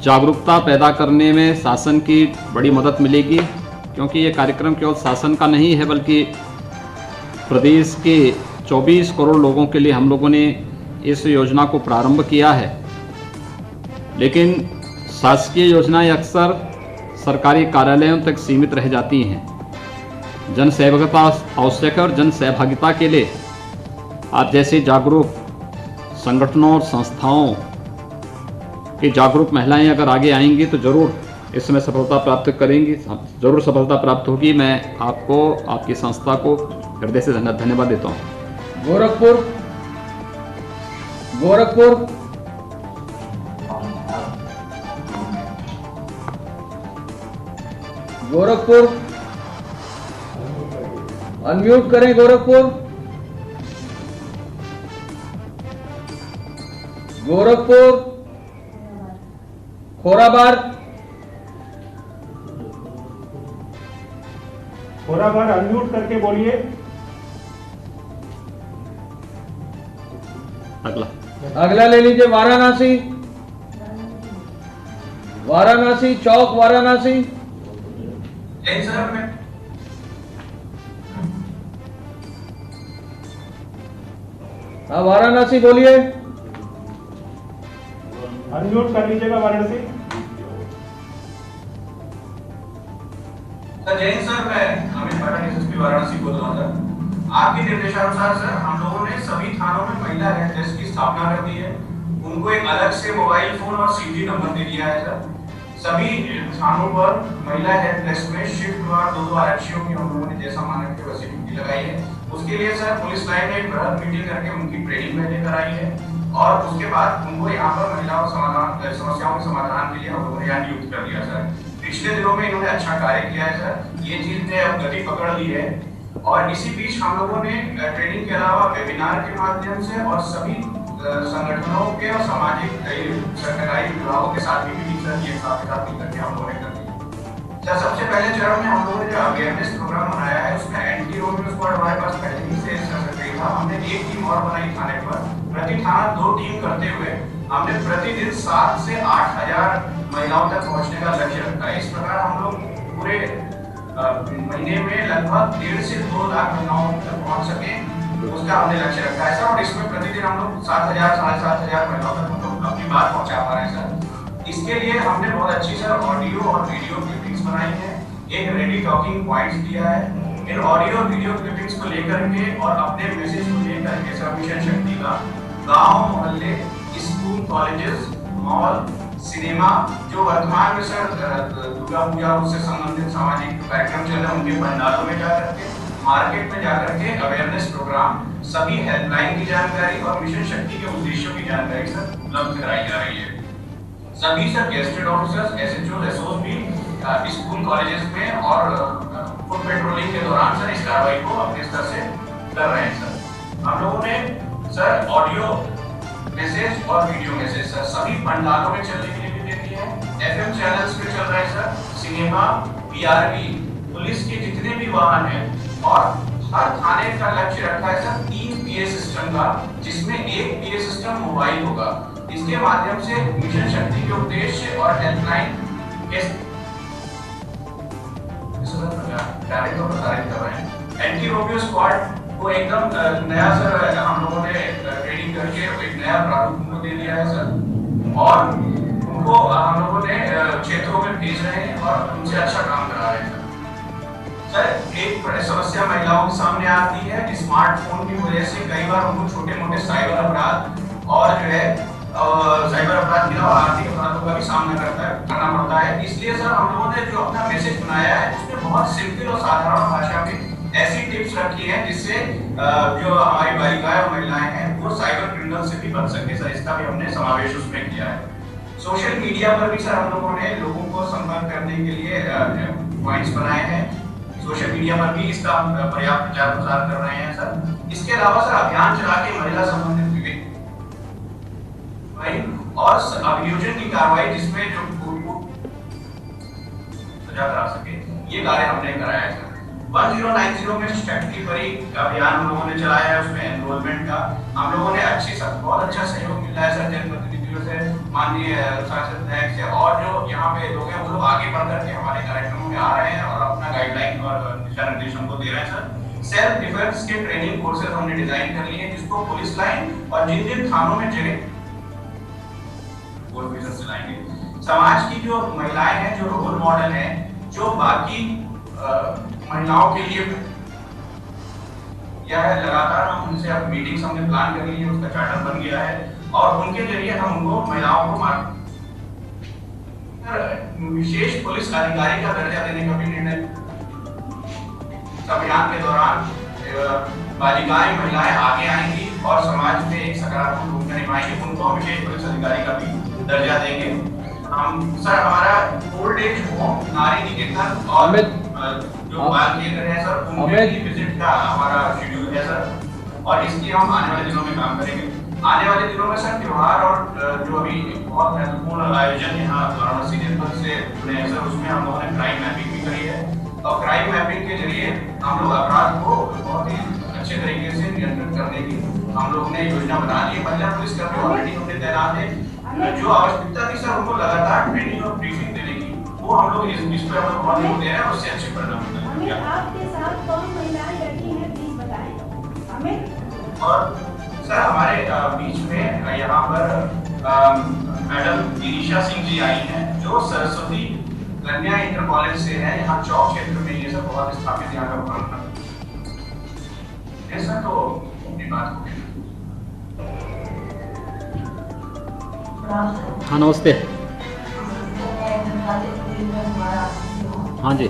जागरूकता पैदा करने में शासन की बड़ी मदद मिलेगी, क्योंकि ये कार्यक्रम केवल शासन का नहीं है बल्कि प्रदेश के 24 करोड़ लोगों के लिए हम लोगों ने इस योजना को प्रारंभ किया है। लेकिन शासकीय योजनाएं अक्सर सरकारी कार्यालयों तक सीमित रह जाती हैं। जन सहभागिता आवश्यक है और जन सहभागिता के लिए आप जैसे जागरूक संगठनों और संस्थाओं की जागरूक महिलाएं अगर आगे आएंगी तो जरूर इसमें सफलता प्राप्त करेंगी, जरूर सफलता प्राप्त होगी। मैं आपको, आपकी संस्था को हृदय से धन्यवाद देता हूँ। गोरखपुर गोरखपुर गोरखपुर अनम्यूट करें। गोरखपुर गोरखपुर खोराबार खोराबार अनम्यूट करके बोलिए। अगला ले लीजिए वाराणसी। वाराणसी चौक वाराणसी। सर मैं हाँ वाराणसी बोलिए। अनम्यूट कर लीजिएगा वाराणसी। सर जय हिंद सर, मैं अमित पाठक एसएसपी वाराणसी बोल रहा हूँ सर। आपके निर्देशानुसार सर हम लोगों ने सभी थानों में महिला हेल्प डेस्क की स्थापना कर दी है। उनको एक अलग से मोबाइल फोन और सीडी नंबर दे दिया है सर। सभी थानों पर महिला हेल्प डेस्क में शिफ्ट वार 2-2 आरक्षियों की हम लोगों ने जैसा मानक के वैसी ड्यूटी लगाई है। उसके लिए सर पुलिस लाइन ने एक बृहद मीटिंग करके उनकी ट्रेनिंग पहले कराई है और उसके बाद उनको यहाँ पर महिलाओं समस्याओं के समाधान के लिए हम लोगों ने यहाँ नियुक्त कर दिया सर। पिछले दिनों में इन्होंने अच्छा कार्य किया है सर। ये चीज ने अब गति पकड़ ली है और इसी बीच हम लोगों ने ट्रेनिंग के अलावा वेबिनार के माध्यम से और सभी संगठनों के और सामाजिक सरकारी विभागों के साथ भी मीटिंग सर एक साथ मिलकर हम लोगों ने कर दी सर। सबसे पहले चरण में हम लोगों ने जो अवेयरनेस प्रोग्राम बनाया है उसमें एंटी रोमियो स्क्वाड हमारे पास पहले ही से सक्रिय था। हमने एक टीम और बनाई थाने पर, प्रति थाना 2 टीम करते हुए हमने प्रतिदिन 7 से 8 हजार महिलाओं तक पहुंचने का लक्ष्य रखा है। इस प्रकार हम लोग पूरे महीने में लगभग 1.5 से 2 लाख महिलाओं तक पहुंच सके उसका हमने लक्ष्य रखा है सर। और इसमें प्रतिदिन हम लोग 7,000 साढ़े 7,000 महिलाओं तक हम लोग अपनी बात पहुंचा पा रहे हैं सर। इसके लिए हमने बहुत अच्छी सर ऑडियो और वीडियो क्लिपिंग्स बनाई है, एक रेडी टॉकिंग पॉइंट्स दिया है। इन ऑडियो और वीडियो क्लिपिंग्स को लेकर के और अपने मैसेज को लेकर के सर मिशन शक्ति का गाँव मोहल्ले स्कूल कॉलेजेस मॉल सिनेमा जो वर्तमान में सर दुर्गा पूजा उससे संबंधित सामाजिक कार्यक्रम चल रहे हैं उनके पंडालों में जाकर के मार्केट में जाकर के अवेयरनेस प्रोग्राम सभी हेल्पलाइन की जानकारी और मिशन शक्ति के उद्देश्यों की जानकारी सर उपलब्ध कराई जा रही है। सभी sir gazetted officers SHO SO भी स्कूल कॉलेजेस में और फुट पेट्रोलिंग के दौरान सर इस कार्रवाई को अपने स्तर से कर रहे हैं सर। हम लोगों ने सर ऑडियो मैसेज और वीडियो मैसेज सर सभी पंडालों में चलने के लिए भी दे दिए हैं। एफएम चैनल्स पे चल रहा है सर, सिनेमा पीआरबी पुलिस के जितने भी वाहन हैं और हर थाने का लक्ष्य रखा है सर 3 पीए सिस्टम का, जिसमें एक पीए सिस्टम मोबाइल होगा। इसके माध्यम से मिशन शक्ति के उद्देश्य और हेल्पलाइन के कार्य को प्रसारित कर रहे हैं। एंटी रोमियो स्क्वाड को एकदम नया सर हम लोगों ने ट्रेनिंग करके एक नया प्रारूप उनको दे दिया है सर और उनको हम लोगों ने क्षेत्रों में भेज रहे हैं और उनसे अच्छा काम करा रहे हैं सर। एक समस्या महिलाओं के सामने आती है, स्मार्टफोन की वजह से कई बार उनको छोटे मोटे साइबर अपराध और जो है साइबर अपराध के अलावा आर्थिक अपराधों का भी सामना करना पड़ता है। इसलिए सर हम लोगों ने जो अपना मैसेज बनाया है उसमें बहुत सिंपल और साधारण भाषा में ऐसी टिप्स रखी है जिससे जो हमारी बालिकाएं और महिलाएं हैं वो साइबर क्रिमिनल से भी बच सके सर। इसका भी हमने समावेश उसमें किया है। सोशल मीडिया पर भी सर हम लोगों ने लोगों को संपर्क करने के लिए पॉइंट्स बनाए हैं। सोशल मीडिया पर भी इसका पर्याप्त प्रचार प्रसार कर रहे हैं सर। इसके अलावा सर अभियान चला के महिला संबंधित और अभियोजन की कार्रवाई जिसमें जो सजा करा सके ये कार्य हमने कराया है सर। 1090 में स्ट्रेटजी परी अभियान हम लोगों ने चलाया है, उसमें एनरोलमेंट का हम लोगों ने बहुत अच्छा सहयोग मिला है सर जनप्रतिनिधियों से, माननीय शासन अध्यक्ष से, और जो यहाँ पे लोग हैं वो लोग आगे बढ़ करके हमारे कार्यक्रमों में आ रहे हैं और अपना गाइडलाइन और दिशा निर्देश हमको दे रहे हैं सर। सेल्फ डिफेंस के ट्रेनिंग कोर्सेज हमने डिजाइन कर लिए हैं, जिसको पुलिस लाइन और जिन जिन थानों में जगह चलाएंगे। समाज की जो महिलाएं हैं, जो रोल मॉडल हैं, जो बाकी महिलाओं के लिए यह लगातार हम उनसे अब मीटिंग्स हमने प्लान कर ली है, उसका चार्टर बन गया है और उनके जरिए हम उनको महिलाओं को विशेष पुलिस अधिकारी का दर्जा देने का भी निर्णय अभियान के दौरान बालिकाएं महिलाएं आगे आएंगी और समाज में एक सकारात्मक भूमिका निभाएंगी, उनको हम विशेष पुलिस अधिकारी का भी दर्जा देंगे। हम सर हमारा ओल्ड एज होम नारी निकेतन और जो बाल केंद्र है सर, उनकी विजिट का हमारा शेड्यूल है सर और इसकी हम आने वाले दिनों में काम करेंगे। आने वाले दिनों में सर त्योहार और जो अभी बहुत महत्वपूर्ण आयोजन यहाँ वाराणसी जनपद से जुड़े हैं सर, उसमें हम लोगों ने क्राइम मैपिंग भी करी है और क्राइम मैपिंग के जरिए हम लोग अपराध को बहुत ही अच्छे तरीके से नियंत्रित करने की हम लोग ने योजना बना ली है। महिला पुलिस कर्मी ऑलरेडी हमने तैनात है, जो आवश्यकता थी सर उनको लगातार ट्रेनिंग और ब्रीफिंग देने की, वो हम लोग इस पर हम लोग बहुत दे रहे हैं, उससे अच्छे परिणाम मिलेंगे। आपके साथ कौन महिलाएं बैठी हैं प्लीज बताएं हमें। और सर हमारे बीच में यहाँ पर मैडम दिनीशा सिंह जी आई हैं, जो सरस्वती कन्या इंटर कॉलेज से है, यहाँ चौक क्षेत्र में ये सब बहुत स्थापित यहाँ का काम सर। तो अपनी बात को हाँ नमस्ते। हाँ जी।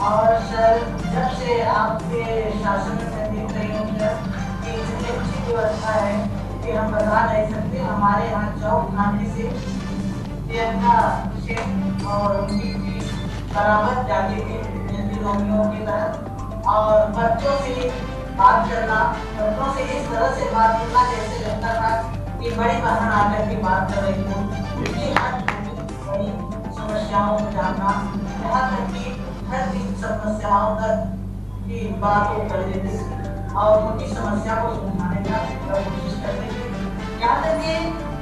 और सर जब से आपके शासन में देख रही हूँ सर कि इतनी अच्छी व्यवस्था है कि हम बता नहीं सकते। हमारे यहाँ चौक थाने से अपना और उनकी बराबर जाती थी रोमियों की तरह, और बच्चों से बात करना, बच्चों से इस तरह से बात करना जैसे लगता था कि बड़ी बहन आकर की बात कर रही हूँ। उनकी हर बड़ी समस्याओं को जानना, यहाँ तक कि हर चीज समस्याओं तक की बात वो कर देते थे और उनकी समस्या को सुलझाने का कोशिश करते थे। यहाँ तक कि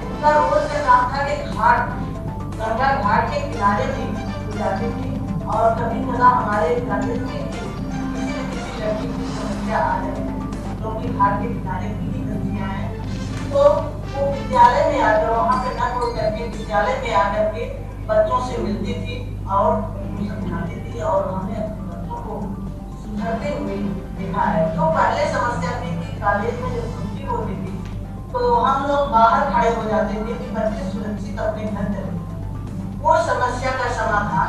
उनका रोज का काम था कि गंगा घाट के किनारे भी जाती थी और कभी कदा हमारे इलाके में किसी न किसी लड़की की समस्या आ जाती थी, क्योंकि घाट के किनारे की ही गंजियाँ हैं, तो वो विद्यालय में आकर वहाँ पे न छोड़ करके विद्यालय में आकर के बच्चों से मिलती थी और उनको समझाती थी और हमने अपने बच्चों को सुधरते हुए देखा है। तो पहले समस्या थी कि कॉलेज में जब छुट्टी होती थी तो हम लोग बाहर खड़े हो जाते थे कि बच्चे सुरक्षित अपने घर चले। वो समस्या का समाधान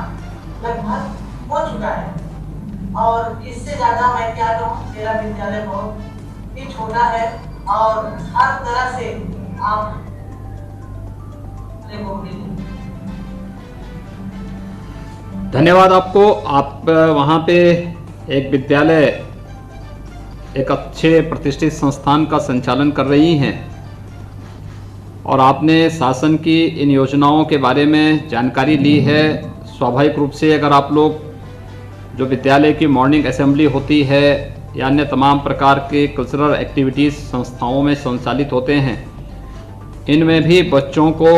लगभग हो चुका है और इससे ज्यादा मैं क्या कहूँ, मेरा विद्यालय बहुत ही छोटा है और हर तरह से आप धन्यवाद आपको। आप वहाँ पे एक विद्यालय, एक अच्छे प्रतिष्ठित संस्थान का संचालन कर रही हैं और आपने शासन की इन योजनाओं के बारे में जानकारी ली है। स्वाभाविक रूप से अगर आप लोग जो विद्यालय की मॉर्निंग असेंबली होती है या अन्य तमाम प्रकार के कल्चरल एक्टिविटीज़ संस्थाओं में संचालित होते हैं, इनमें भी बच्चों को,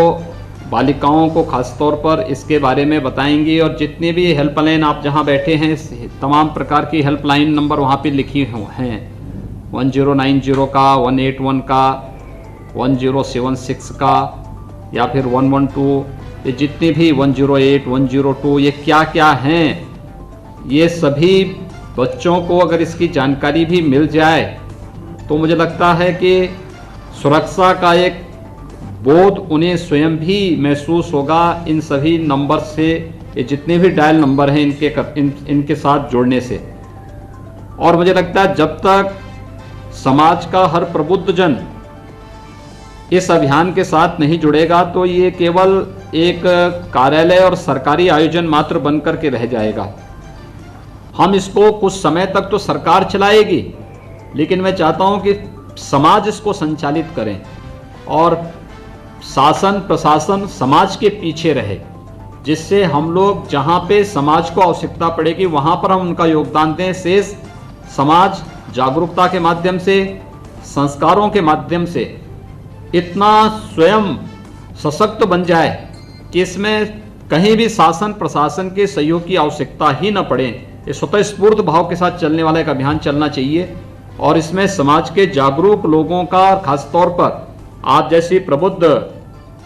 बालिकाओं को खासतौर पर इसके बारे में बताएंगी और जितनी भी हेल्पलाइन आप जहां बैठे हैं, तमाम प्रकार की हेल्पलाइन नंबर वहां पे लिखी हैं, 1090 का, 181 का, 1076 का या फिर 112, ये जितने भी 108, 102, ये क्या क्या हैं, ये सभी बच्चों को अगर इसकी जानकारी भी मिल जाए तो मुझे लगता है कि सुरक्षा का एक बोध उन्हें स्वयं भी महसूस होगा इन सभी नंबर से, ये जितने भी डायल नंबर हैं इनके साथ जोड़ने से। और मुझे लगता है जब तक समाज का हर प्रबुद्ध जन इस अभियान के साथ नहीं जुड़ेगा तो ये केवल एक कार्यालय और सरकारी आयोजन मात्र बनकर के रह जाएगा। हम इसको कुछ समय तक तो सरकार चलाएगी, लेकिन मैं चाहता हूं कि समाज इसको संचालित करें और शासन प्रशासन समाज के पीछे रहे। जिससे हम लोग जहाँ पे समाज को आवश्यकता पड़ेगी वहाँ पर हम उनका योगदान दें। शेष समाज जागरूकता के माध्यम से, संस्कारों के माध्यम से इतना स्वयं सशक्त बन जाए कि इसमें कहीं भी शासन प्रशासन के सहयोग की आवश्यकता ही न पड़े। ये स्वतः स्फूर्त भाव के साथ चलने वाला एक अभियान चलना चाहिए और इसमें समाज के जागरूक लोगों का, खासतौर पर आप जैसी प्रबुद्ध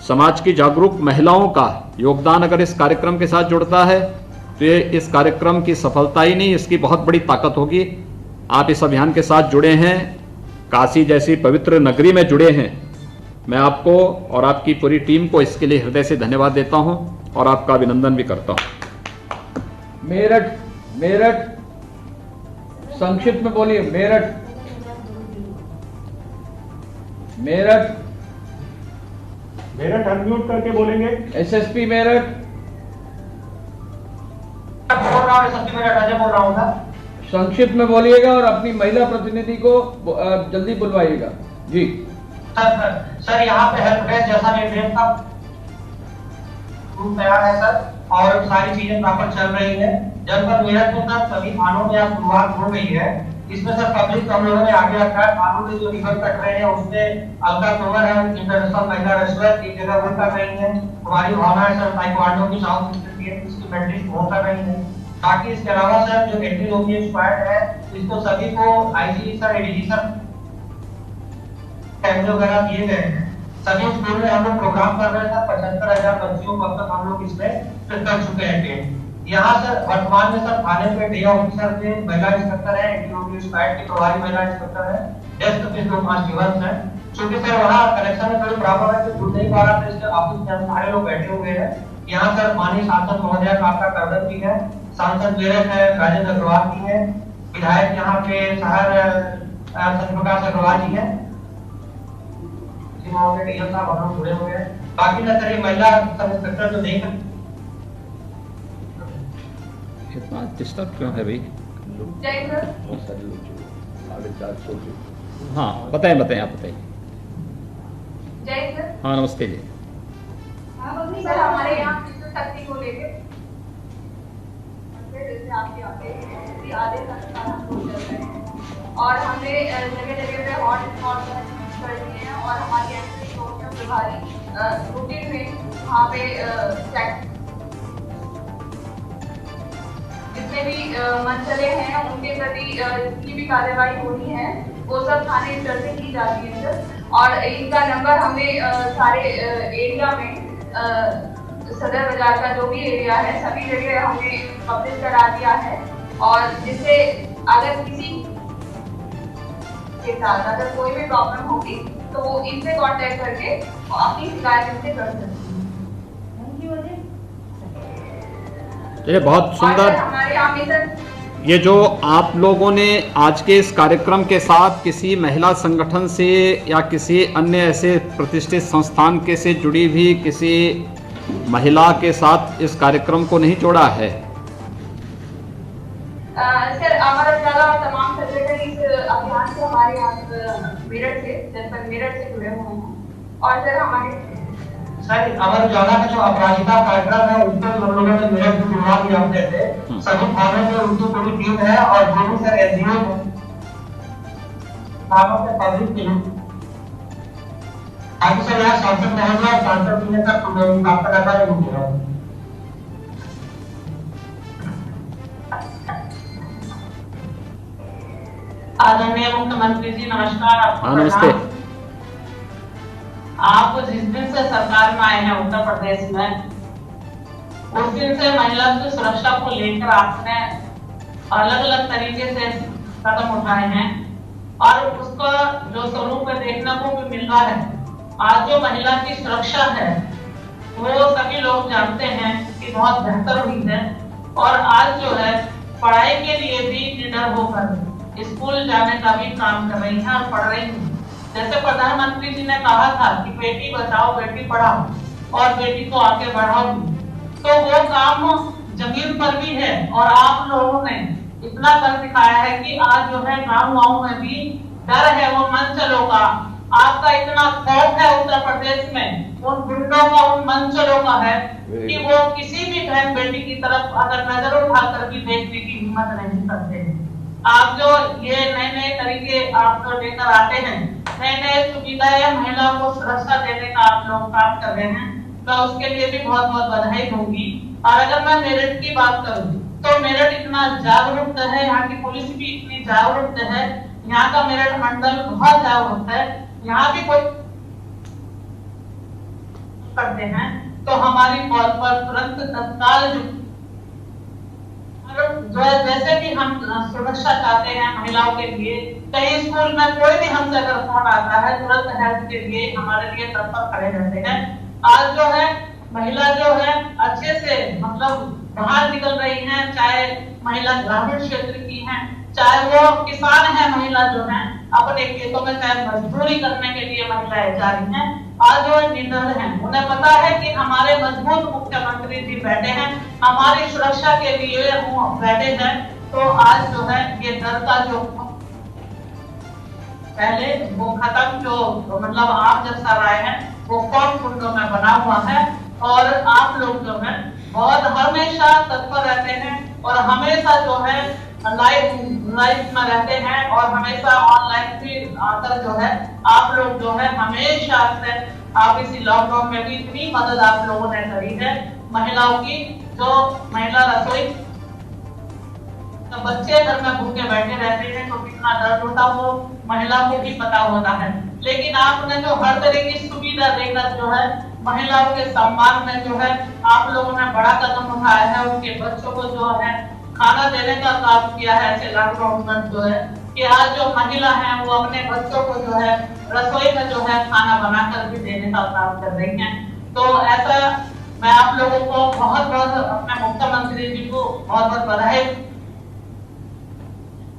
समाज की जागरूक महिलाओं का योगदान अगर इस कार्यक्रम के साथ जुड़ता है तो ये इस कार्यक्रम की सफलता ही नहीं, इसकी बहुत बड़ी ताकत होगी। आप इस अभियान के साथ जुड़े हैं, काशी जैसी पवित्र नगरी में जुड़े हैं। मैं आपको और आपकी पूरी टीम को इसके लिए हृदय से धन्यवाद देता हूं और आपका अभिनंदन भी करता हूं। मेरठ संक्षिप्त में बोलिए। मेरठ अनम्यूट करके बोलेंगे। एसएसपी मेरठ। बोल रहा हूँ, एसएसपी मेरठ अजय बोल रहा हूँ सर। संक्षिप्त में बोलिएगा और अपनी महिला प्रतिनिधि को जल्दी बुलवाइएगा जी। सर यहाँ पे हेल्प डेस्क जैसा निर्देश का तैयार है सर, और सारी चीजें प्रॉपर चल रही है। जनपद मेरठ में सर सभी थानों में अब शुरुआत हो गई है। इसमें सर पब्लिक हम लोगों ने आगे रखा है। थानों में जो रिवर कट रहे हैं उसमें अलका तोमर है, इंटरनेशनल महिला रेस्लर की जगह वो कर रही है। हमारी भावना है सर ताइक्वांडो की साउथ की मेडलिस्ट वो कर रही है। बाकी इसके अलावा सर जो एंटी ओपियम स्क्वाड है इसको सभी को आईजी सर, एडीजी सर कैमरे वगैरह दिए गए हैं। सभी स्कूल में हम लोग प्रोग्राम कर रहे हैं। 75,000 बच्चियों को अब तक हम लोग इसमें कर चुके हैं। यहाँ सर वर्तमान में सर थाने पे डे ऑफिसर थे, महिला इंस्पेक्टर है, एंटी ओपियम स्क्वाड के प्रभारी महिला इंस्पेक्टर है, डेस्क पे 2 कांस्टेबल्स हैं। क्योंकि सर वहाँ कनेक्शन में थोड़ी प्रॉब्लम है तो जुड़ नहीं पा रहा था, इसलिए ऑफिस में सारे लोग बैठे हुए हैं। यहाँ सर माननीय सांसद महोदय का आपका कर्तव्य भी है, सांसद मेरठ है, राजेंद्र अग्रवाल जी है, विधायक यहाँ पे शहर सत्यप्रकाश अग्रवाल जी है, साहब हम लोग जुड़े हुए हैं। बाकी ना सर ये महिला सब इंस्पेक्टर तो नहीं है। इतना डिस्टर्ब क्यों है भाई? हाँ बताएं आप बताइए। जय सर। हाँ नमस्ते जी। सर हमारे यहाँ फिजिकल शक्ति को लेके जैसे आपके यहाँ पे आधे तक हम लोग चल रहे हैं और हमने जगह पे हॉट स्पॉट कर दिए हैं और हमारी एसपी सोशल प्रभारी रूटीन में वहाँ पे जितने भी मंचले हैं उनके प्रति जितनी भी कार्यवाही होनी है वो सब थाने स्तर से की जाती है सर। और इनका नंबर हमने सारे एरिया में सदर बाजार का जो भी एरिया है सभी जगह हमने पब्लिश करा दिया है और जिससे अगर किसी के साथ अगर कोई भी प्रॉब्लम होगी तो वो इनसे कांटेक्ट करके अपनी शिकायत इनसे कर सकती है। ये बहुत सुंदर। हमारे यहाँ पे सर ये जो आप लोगों ने आज के इस कार्यक्रम के साथ किसी महिला संगठन से या किसी अन्य ऐसे प्रतिष्ठित संस्थान के से जुड़ी हुई किसी महिला के साथ इस कार्यक्रम को नहीं जोड़ा है? सर अमर उजाला और तमाम संगठन इस अभियान से हमारे यहाँ मेरठ से जनपद मेरठ से जुड़े हुए हैं और सर हमारे सर अमर उजाला का जो अपराजिता कार्यक्रम है उसको हम लोगों ने मेरठ में शुरुआत किया हमने से सभी थानों में उनकी पूरी टीम है और जो भी सर एसडीओ थानों के पब्लिक टीम बाकी सर यहाँ सांसद महोदय और सांसद जी ने तक आपका डाटा नहीं दिया। आदरणीय मुख्यमंत्री जी नमस्कार। आपको नमस्ते। आप जिस दिन से सरकार में आए हैं उत्तर प्रदेश में उस दिन से महिला की सुरक्षा को लेकर आपने अलग अलग तरीके से कदम उठाए हैं और उसका जो स्वरूप देखने को भी मिल रहा है। आज जो महिला की सुरक्षा है वो सभी लोग जानते हैं कि बहुत बेहतर हुई है और आज जो है पढ़ाई के लिए भी निडर होकर स्कूल जाने का भी काम कर रही है और पढ़ रही है। जैसे प्रधानमंत्री जी ने कहा था कि बेटी बचाओ बेटी पढ़ाओ और बेटी को आगे बढ़ाओ, तो वो काम जमीन पर भी है और आप लोगों ने इतना कर दिखाया है कि आज जो है गाँव में भी डर है वो मंचलों का। आपका इतना खौफ है उत्तर प्रदेश में उन गुंडों का, उन अंचलों का है कि वो किसी भी बहन बेटी की तरफ अगर नजर उठाकर भी देखने की हिम्मत नहीं करते हैं। आप जो ये नए नए तरीके आप जो लेकर आते हैं, नए नए सुविधाएं महिलाओं को सुरक्षा देने का आप लोग काम कर रहे हैं, तो उसके लिए भी बहुत बहुत बधाई दूंगी। और अगर मैं मेरठ की बात करूं तो मेरठ इतना जागरूक है, यहाँ की पुलिस भी इतनी जागरूक है, यहाँ का मेरठ मंडल बहुत जागरूक है। यहाँ भी कोई करते हैं तो हमारी कॉल पर तुरंत तत्काल जो है, जैसे कि हम सुरक्षा चाहते हैं महिलाओं के लिए, कहीं स्कूल में कोई भी हमसे अगर फोन आता है तुरंत हेल्प के लिए हमारे लिए तत्पर खड़े रहते हैं। आज जो है महिला जो है अच्छे से मतलब बाहर निकल रही हैं, चाहे महिला ग्रामीण क्षेत्र की हैं, चाहे वो किसान है, महिला जो है अपने खेतों में चाहे मजदूरी करने के लिए महिलाएं जा रही हैं। आज जो निडर हैं, उन्हें पता है कि हमारे मजबूत मुख्यमंत्री जी बैठे हैं, हमारी सुरक्षा के लिए वो बैठे हैं। तो आज जो है ये डर का जो पहले वो खत्म जो मतलब आप जब सर आए हैं वो कौन कुंडों में बना हुआ है। और आप लोग जो है बहुत हमेशा तत्पर रहते हैं और हमेशा जो है लाइव में रहते हैं और हमेशा ऑनलाइन भी आकर जो है आप लोग जो है हमेशा से आप इसी लॉकडाउन में भी इतनी मदद आप लोगों ने करी है महिलाओं की। जो महिला रसोई तो बच्चे घर में भूखे बैठे रहते हैं तो कितना दर्द होता वो महिलाओं को भी पता होता है, लेकिन आपने जो हर तरह की सुविधा देकर जो है महिलाओं के सम्मान में जो है आप लोगों ने बड़ा कदम उठाया है। उनके बच्चों को जो है खाना देने का काम किया है ऐसे लॉकडाउन में जो है कि आज जो महिला है वो अपने बच्चों को जो है रसोई में जो है खाना बनाकर भी देने का काम कर रही हैं। तो ऐसा मैं आप लोगों को बहुत बहुत अपने मुख्यमंत्री जी को बहुत बहुत बधाई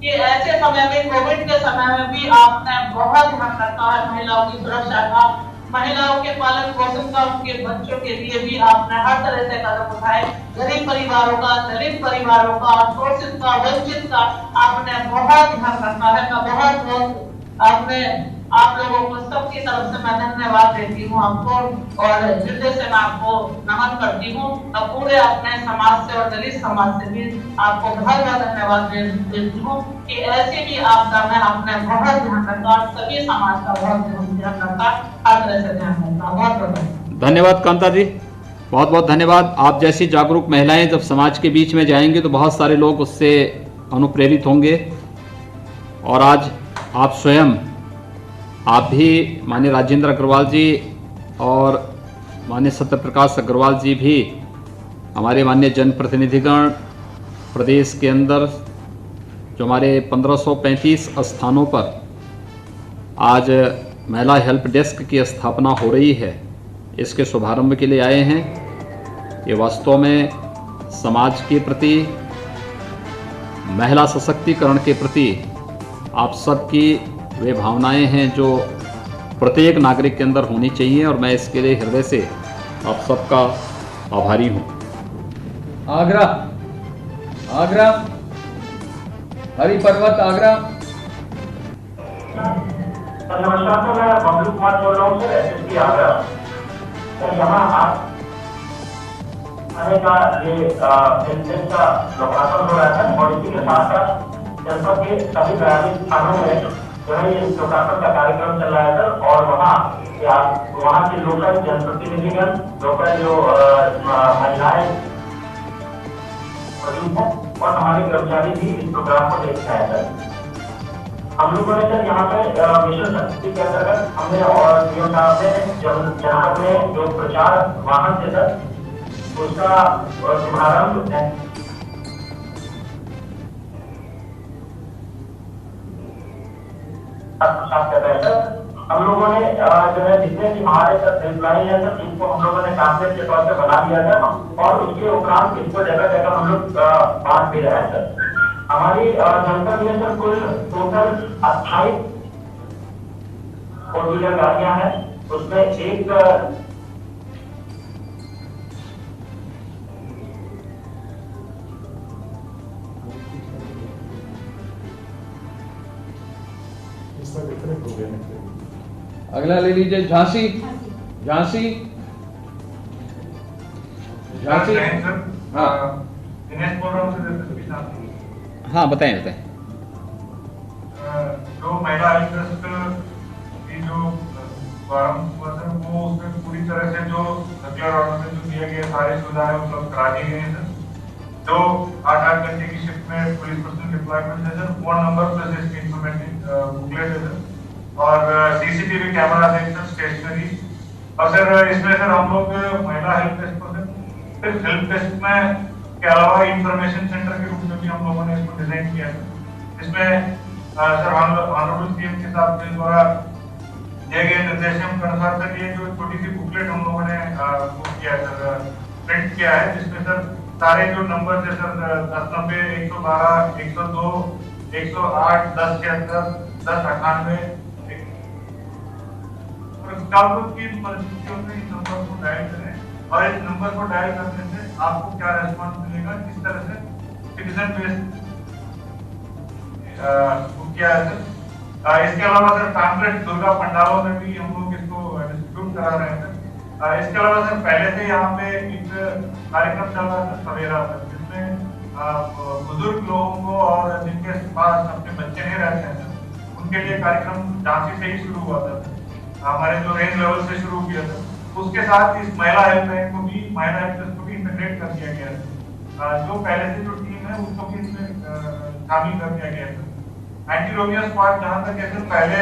कि ऐसे समय में कोविड के समय में भी आपने बहुत ध्यान रखा है महिलाओं की सुरक्षा का, महिलाओं के पालन पोषण का, उनके बच्चों के लिए भी आपने हर तरह से कदम उठाए। गरीब परिवारों का, दलित परिवारों का, शोषित का, वंचित का आपने बहुत ध्यान रखा है। मैं बहुत बहुत आपने आप लोगों को सबकी तरफ से मैं धन्यवाद देती हूँ आपको और हृदय से मैं आपको नमन करती हूँ। अब पूरे अपने समाज से और दलित समाज से भी आपको बहुत बहुत धन्यवाद देती हूँ कि ऐसी भी आपदा में आपने बहुत ध्यान रखा और सभी समाज का बहुत ध्यान रखा, हर तरह से ध्यान रखा। बहुत बहुत धन्यवाद कांता जी, बहुत बहुत धन्यवाद। आप जैसी जागरूक महिलाएं जब समाज के बीच में जाएंगी तो बहुत सारे लोग उससे अनुप्रेरित होंगे। और आज आप स्वयं, आप भी माननीय राजेंद्र अग्रवाल जी और माननीय सत्यप्रकाश अग्रवाल जी भी, हमारे माननीय जनप्रतिनिधिगण प्रदेश के अंदर जो हमारे 1535 स्थानों पर आज महिला हेल्प डेस्क की स्थापना हो रही है, इसके शुभारंभ के लिए आए हैं। ये वास्तव में समाज के प्रति, महिला सशक्तिकरण के प्रति आप सबकी वे भावनाएं हैं जो प्रत्येक नागरिक के अंदर होनी चाहिए और मैं इसके लिए हृदय से आप सबका आभारी हूं। आगरा, आगरा, हरि पर्वत आगरा। नमस्कार, तो मैं बबलू कुमार बोल रहा हूँ सर, एसएसपी आगरा। तो यहाँ आप आने का ये हेल्प का लोकार्पण हो रहा था और इसी के साथ साथ जनपद के सभी 42 थानों में जो है ये लोकार्पण का कार्यक्रम चल रहा है सर। और वहाँ के लोकल जनप्रतिनिधिगण, लोकल जो महिलाएं मौजूद हैं और हमारे कर्मचारी भी इस प्रोग्राम को देखते हैं सर। हम लोगों ने सर यहाँ पे मिशन शक्ति के अंतर्गत हमने और सीएम साहब ने जनपद में जो प्रचार वाहन थे सर उसका शुभारंभ कर रहे हैं सर। हम लोगों ने जो है जितने भी हमारे एम्प्लॉई है सर इनको हम लोगों ने कामरेज के तौर पर बना दिया था और उसके उपरांत इसको जगह जगह हम लोग बांट भी रहे हैं सर। हमारी जनपद में सर कुल टोटल 28 फोर व्हीलर गाड़ियां हैं, उसमें एक अगला ले लीजिए झांसी, झांसी। झांसी हाँ दिनेश बोल रहा हूँ सर। हाँ बताएं बताएं। जो महिला हेल्प डेस्क की जो प्रारंभ हुआ था वो उसमें पूरी तरह से जो सर्कुलर ऑर्डर में जो दिए गए सारी सुविधाएं उपलब्ध करा दी गई हैं सर। जो 8-8 घंटे की शिफ्ट में पुलिस पर्सनल डिप्लॉयमेंट है सर, फोन नंबर प्लस इसकी इंफॉर्मेटिव बुकलेट है सर, और सीसीटीवी कैमरा है सर, स्टेशनरी। और सर इसमें सर हम लोग महिला हेल्प डेस्क को सर सिर्फ हेल्प डेस्क में के अलावा इंफॉर्मेशन सेंटर के रूप में भी हम लोगों ने इसको डिजाइन किया है। इसमें सर ऑनरेबल सीएम के साथ के द्वारा दिए गए निर्देशों के अनुसार सर ये जो छोटी सी बुकलेट हम लोगों ने किया है सर, प्रिंट किया है, जिसमें सर सारे जो नंबर है सर 1090, 112, 102, 108, 1076, 1098 की परिस्थितियों में इस नंबर को डायल करें और इस नंबर को डायल करने से आपको क्या रेस्पॉन्स मिलेगा, किस तरह से सिटीजन बेस्ड किया है सर। इसके अलावा सर पैम्पलेट दुर्गा पंडालों में भी हम लोग इसको डिस्ट्रीब्यूट करा रहे हैं सर। इसके अलावा सर पहले से यहाँ पे एक कार्यक्रम चल रहा था सवेरा सर, जिसमें बुजुर्ग लोगों को और जिनके पास अपने बच्चे नहीं रहते हैं सर, उनके लिए कार्यक्रम झांसी से ही शुरू हुआ था सर। हमारे जो रेंज लेवल से शुरू किया था, उसके साथ इस महिला हेल्पलाइन को भी, महिला हेल्प डेस्क को भी इंटीग्रेट कर दिया गया है। जो पहले से जो टीम है उसको भी इसमें शामिल कर दिया गया है। एंटी रोमियो स्क्वाड जहाँ तक है सर, पहले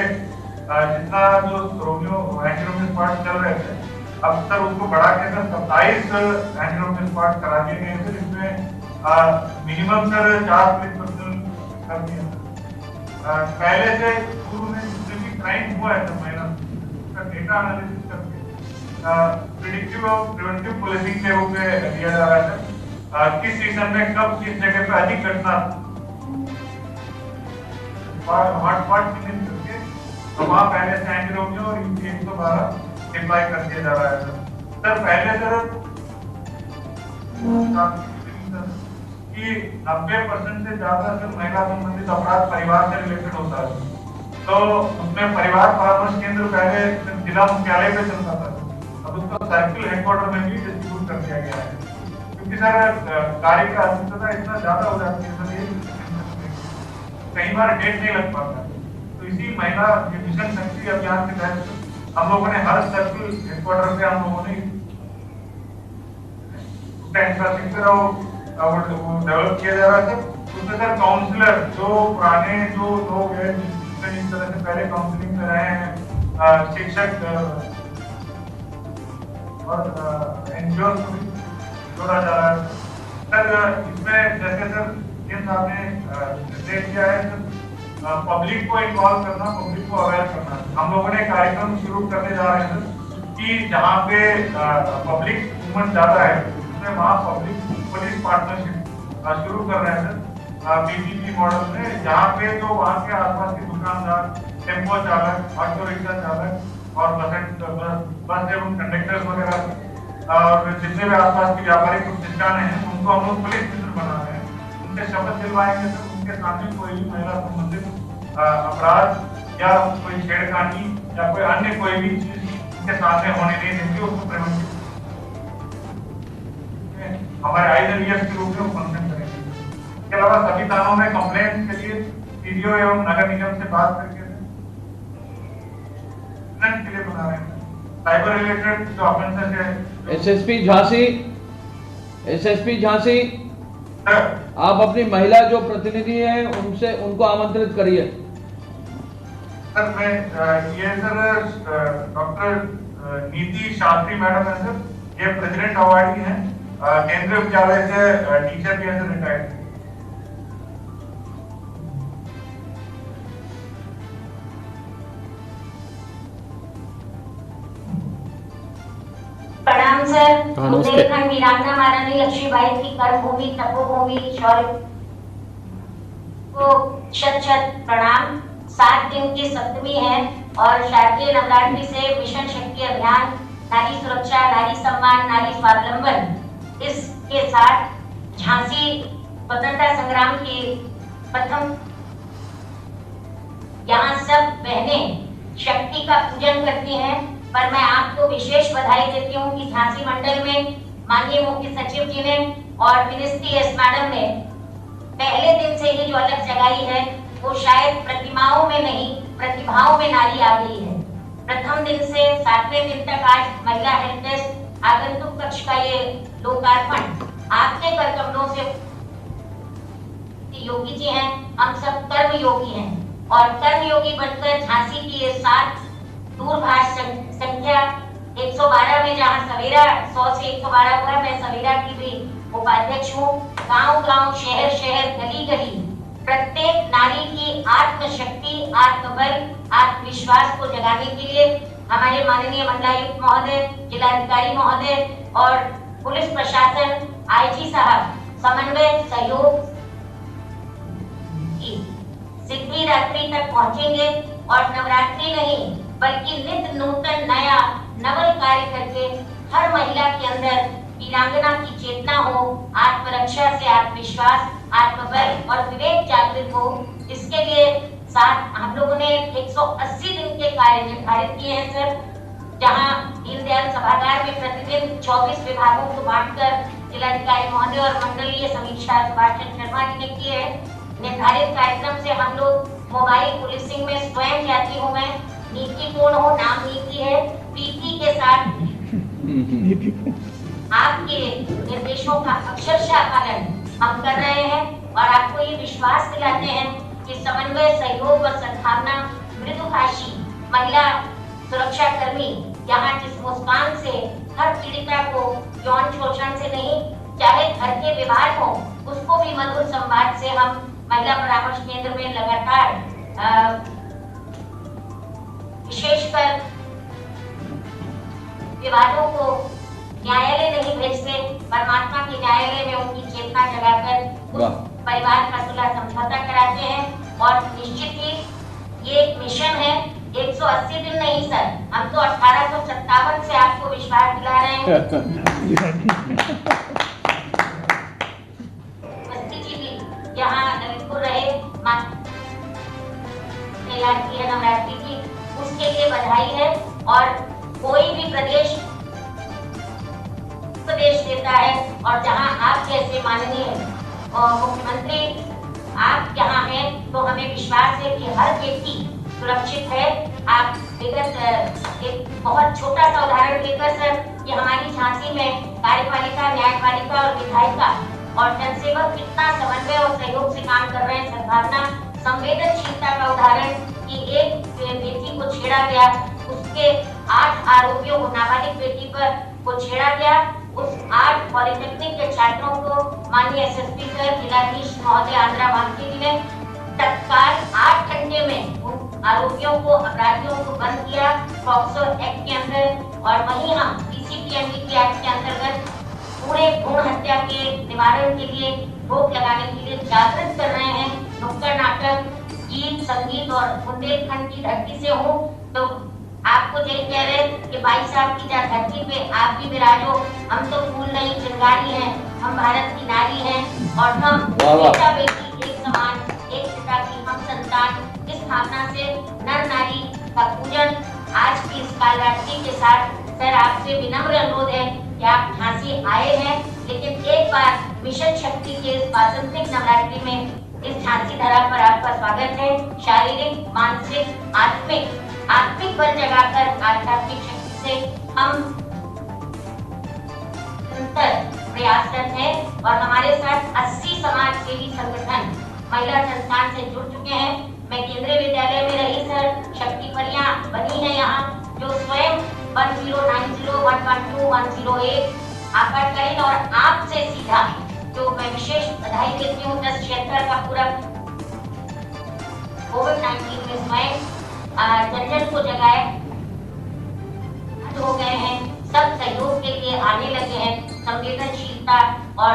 जितना जो रोमियो एंटी रोमियो स्क्वाड चल रहे थे, अब सर उसको बढ़ा के सर 27 एंटी रोमियो स्क्वाड करा दिए गए सर। इसमें मिनिमम सर 4 पुलिस पर्सनल कर दिया। पहले से शुरू में जितने भी क्राइम हुआ है सर महिला डेटा एनालिसिस करके प्रिडिक्टिव और प्रिवेंटिव पुलिसिंग के रूप में दिया जा रहा है। किस सीजन में कब किस जगह पे अधिक घटना हॉटस्पॉट चिन्हित करके तो वहाँ पहले से एंटी रोमियो और यूपी 112 डिप्लॉय कर दिया जा रहा है सर। पहले सर कि 90% से ज्यादा सर महिला संबंधित अपराध परिवार से रिलेटेड होता है, तो उसमें परिवार परामर्श केंद्र पहले जिला मुख्यालय पे चलता था, अब उसको सर्किल हेडक्वार्टर में भी डिस्ट्रीब्यूट कर दिया गया है, क्योंकि सर कार्य की अधिकता इतना ज्यादा हो जाती है सर, कई बार डेट नहीं लग पाता। तो इसी महिला मिशन शक्ति अभियान के तहत हम लोगों ने हर सर्किल हेडक्वार्टर पे हम लोगों ने उसका इंफ्रास्ट्रक्चर डेवलप किया जा रहा है। उसमें सर काउंसलर जो पुराने जो लोग हैं जिस तरह से पहले काउंसलिंग में रहे हैं, शिक्षक और एनजीओ को भी जोड़ा जा रहा है सर। इसमें जैसे सर ये साहब ने निर्देश दिया है सर, पब्लिक को इन्वॉल्व करना, पब्लिक को अवेयर करना। हम लोगों ने कार्यक्रम शुरू करने जा रहे हैं सर कि जहाँ पे पब्लिक मूवमेंट ज्यादा है उसमें वहाँ पब्लिक पुलिस पार्टनरशिप शुरू कर रहे हैं सर पीपीपी मॉडल में, जहाँ पे जो वहाँ के आसपास के दुकानदार, टेम्पो चालक, ऑटो रिक्शा चालक और बस एवं कंडक्टर्स वगैरह और जितने भी आसपास के व्यापारिक प्रतिष्ठान हैं उनको हम लोग पुलिस मित्र बना रहे हैं। उनसे शपथ दिलवाएंगे सर, उनके सामने कोई भी महिला संबंधित अपराध या कोई छेड़खानी या कोई अन्य कोई भी चीज उनके सामने होने नहीं देंगे, उसको प्रिवेंटिव हमारे आईएलईएस के रूप में फंक्शन करेंगे। इसके अलावा सभी थानों में कंप्लेंट के लिए सीडीओ एवं नगर निगम से बात करके के लिए बना रहे हैं। साइबर रिलेटेड जो ऑफेंसेस है, एसएसपी झांसी आप अपनी महिला जो प्रतिनिधि हैं उनसे उनको आमंत्रित करिए। सर मैं ये सर डॉक्टर नीति शास्त्री मैडम है सर, ये प्रेसिडेंट अवार्डी हैं, केंद्रीय विद्यालय से टीचर भी है सर, रिटायर्ड। प्रणाम सर। बुंदेलखंड वीरांगना महारानी लक्ष्मीबाई की कर्मभूमि तपोभूमि शौर्य को शत शत प्रणाम। 7 दिन की सप्तमी है और शारदीय नवरात्रि से मिशन शक्ति अभियान, नारी सुरक्षा, नारी सम्मान, नारी स्वावलंबन, इसके साथ झांसी स्वतंत्रता संग्राम की प्रथम, यहाँ सब बहनें शक्ति का पूजन करती हैं, पर मैं आपको विशेष बधाई देती हूँ कि झांसी मंडल में माननीय मुख्य सचिव जी ने और मिनिस्ट्री एस मैडम ने पहले दिन से ही जो अलग जगाई है वो शायद प्रतिमाओं में नहीं प्रतिभाओं में नारी आ गई है। प्रथम दिन से 7वें दिन तक आज महिला हेल्प डेस्क आगंतुक कक्ष का ये लोकार्पण आपके कर कमलों से योगी जी हैं, हम सब कर्म योगी हैं और कर्म योगी बनकर झांसी की ये 7 दूरभाष संख्या 112 में जहां सवेरा 100 से 112 हुआ, मैं सवेरा की भी उपाध्यक्ष हूँ। गांव-गांव, शहर-शहर, गली-गली प्रत्येक नारी की आत्मशक्ति, आत्मबल, आत्मविश्वास को जगाने के लिए हमारे माननीय मंडलायुक्त महोदय, जिलाधिकारी महोदय और पुलिस प्रशासन, आईजी साहब समन्वय सहयोग की सिद्धि रात्रि तक पहुंचेंगे और नवरात्रि नहीं बल्कि नित्य नूतन नया नवल कार्य करके हर महिला के अंदर वीरांगना की चेतना हो, आत्मरक्षा से आत्मविश्वास, आत्मबल और विवेक जागृत हो। इसके लिए साथ हम लोगों ने 180 दिन के कार्य निर्धारित किए हैं सर, जहां दीनदयाल सभागार में प्रतिदिन 24 विभागों को बांटकर जिलाधिकारी महोदय और मंडलीय समीक्षा सुभाष चंद्र शर्मा जी ने की है। निर्धारित कार्यक्रम से हम लोग मोबाइल पुलिसिंग में स्वयं जाती हूँ मैं, नीतिपूर्ण हो, नाम नीति है, प्रीति के साथ आपके निर्देशों का अक्षरशः पालन हम कर रहे हैं और आपको ये विश्वास दिलाते हैं कि समन्वय, सहयोग और सद्भावना मृदुभाषी महिला सुरक्षा कर्मी यहाँ जिस मुस्कान से हर पीड़िता को यौन शोषण से नहीं, चाहे घर के विवाद हो उसको भी मधुर संवाद से हम महिला परामर्श केंद्र में लगातार विशेषकर विवादों को न्यायालय नहीं भेजते, परमात्मा के न्यायालय में उनकी चेतना जगाकर परिवार का सुलह समझौता कराते हैं। और निश्चित ही ये एक मिशन है, 180 दिन नहीं सर, हम तो 1857 से आपको विश्वास दिला रहे हैं। मस्ती जी भी यहाँ ललितपुर रहे, तैयार की है नवरात्रि की, उसके लिए बधाई है। और कोई भी प्रदेश देता है और जहां आप जैसे माननीय मुख्यमंत्री आप यहाँ हैं तो हमें विश्वास है कि हर व्यक्ति सुरक्षित है। आप विगत एक बहुत छोटा सा उदाहरण लेकर सर कि हमारी झांसी में कार्यपालिका, न्यायपालिका और विधायिका और जनसेवक कितना समन्वय और सहयोग से काम कर रहे हैं। सद्भावना, संवेदनशीलता का उदाहरण कि एक बेटी को छेड़ा गया, उसके 8 आरोपियों को, नाबालिग बेटी पर को छेड़ा गया, उस 8 पॉलिटेक्निक के छात्रों को माननीय एसएसपी सर, जिलाधीश महोदय आंध्रा वामके जी ने तत्काल 8 घंटे में उन आरोपियों को, अपराधियों को बंद किया पॉक्सो एक्ट के अंदर। और वहीं हम पीसीपीएनडीटी एक्ट के अंतर्गत पूरे भ्रूण हत्या के निवारण के लिए, रोक लगाने के लिए जागृत कर रहे हैं। नुक्कड़ नाटक, गीत, संगीत और बुंदेलखंड की धरती से हूँ तो आपको यही कह रहे कि भाई साहब की धरती पे आप भी विराजो। हम तो फूल नहीं चिंगारी हैं, हम भारत की नारी हैं और हम बेटा बेटी एक समान, एक पिता की हम संतान। इस भावना से नर नारी का पूजन आज की इस कालरात्रि के साथ सर आपसे विनम्र अनुरोध है कि आप झांसी आए हैं, लेकिन एक बार मिशन शक्ति के इस वासंतिक नवरात्रि में इस झांसी धरा पर आपका स्वागत है। शारीरिक, मानसिक, आत्मिक बल जगाकर आध्यात्मिक शक्ति से हम प्रयासरत हैं और हमारे साथ 80 समाज सेवी संगठन महिला संस्थान से जुड़ चुके हैं। मैं केंद्रीय विद्यालय में रही सर, शक्ति परियां बनी है यहाँ जो स्वयं 1090, 112, 108 आपातकालीन और आपसे सीधा जो मैं विशेष बधाई देती हूँ 1076 का पूरा कोविड-19 में स्वयं जन को जगाए हो गए हैं, सब सहयोग के लिए आने लगे हैं। संवेदनशीलता और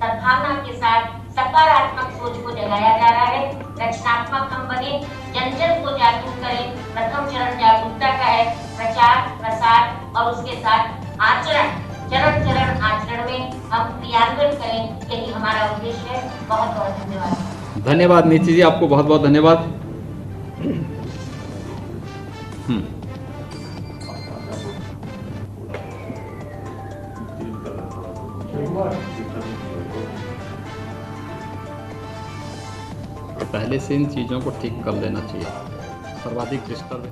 सद्भावना के साथ सकारात्मक सोच को जगाया जा रहा है। रचनात्मक हम बने, जन को जागरूक करें। प्रथम चरण जागरूकता का है, प्रचार, प्रसार और उसके साथ आचरण, चरण आचरण में हम क्रियान्वित करें, यही हमारा उद्देश्य है। बहुत बहुत धन्यवाद। धन्यवाद नीति जी, आपको बहुत बहुत धन्यवाद। पहले से इन चीज़ों को ठीक कर लेना चाहिए। सर्वाधिक डिस्टर्ब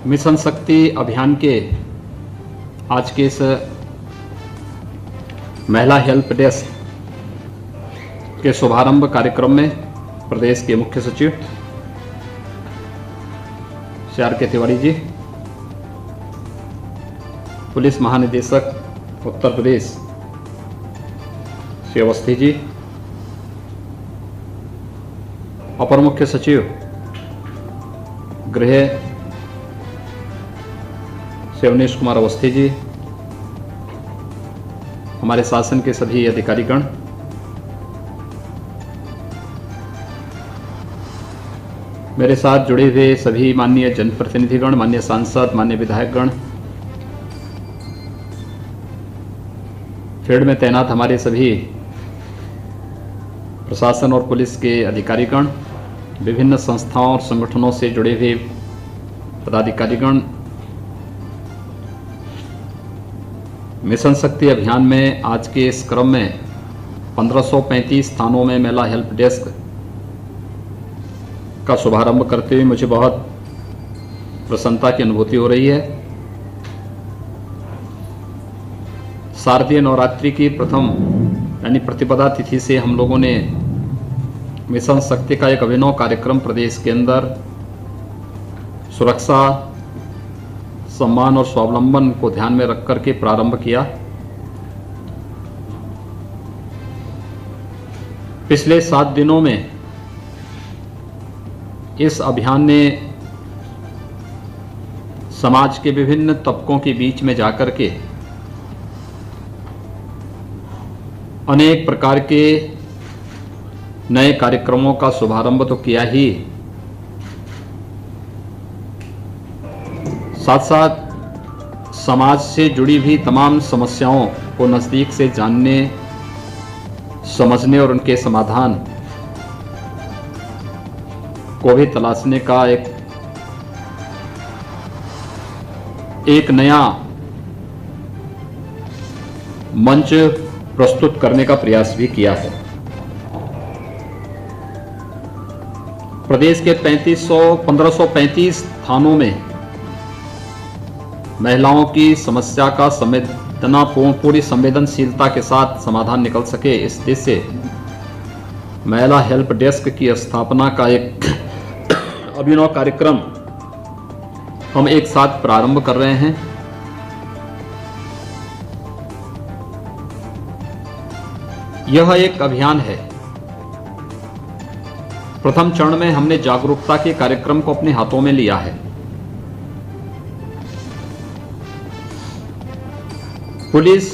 मिशन शक्ति अभियान के आज के इस महिला हेल्प डेस्क के शुभारंभ कार्यक्रम में प्रदेश के मुख्य सचिव श्री आर के तिवारी जी, पुलिस महानिदेशक उत्तर प्रदेश श्री अवस्थी जी, अपर मुख्य सचिव गृह श्री अवनीश कुमार अवस्थी जी, हमारे शासन के सभी अधिकारीगण, मेरे साथ जुड़े हुए सभी माननीय जनप्रतिनिधिगण, माननीय सांसद, माननीय विधायकगण, फील्ड में तैनात हमारे सभी प्रशासन और पुलिस के अधिकारीगण, विभिन्न संस्थाओं और संगठनों से जुड़े हुए पदाधिकारीगण, मिशन शक्ति अभियान में आज के इस क्रम में 1535 थानों में महिला हेल्प डेस्क का शुभारंभ करते हुए मुझे बहुत प्रसन्नता की अनुभूति हो रही है। शारदीय नवरात्रि की प्रथम यानी प्रतिपदा तिथि से हम लोगों ने मिशन शक्ति का एक अभिनव कार्यक्रम प्रदेश के अंदर सुरक्षा, सम्मान और स्वावलंबन को ध्यान में रख करके प्रारंभ किया। पिछले 7 दिनों में इस अभियान ने समाज के विभिन्न तबकों के बीच में जाकर के अनेक प्रकार के नए कार्यक्रमों का शुभारंभ तो किया ही, साथ साथ समाज से जुड़ी हुई तमाम समस्याओं को नज़दीक से जानने, समझने और उनके समाधान को भी तलाशने का एक नया मंच प्रस्तुत करने का प्रयास भी किया है। प्रदेश के 1535 थानों में महिलाओं की समस्या का पूरी संवेदनशीलता के साथ समाधान निकल सके, इस उद्देश्य से महिला हेल्प डेस्क की स्थापना का एक अभिनव कार्यक्रम हम एक साथ प्रारंभ कर रहे हैं। यह एक अभियान है। प्रथम चरण में हमने जागरूकता के कार्यक्रम को अपने हाथों में लिया है। पुलिस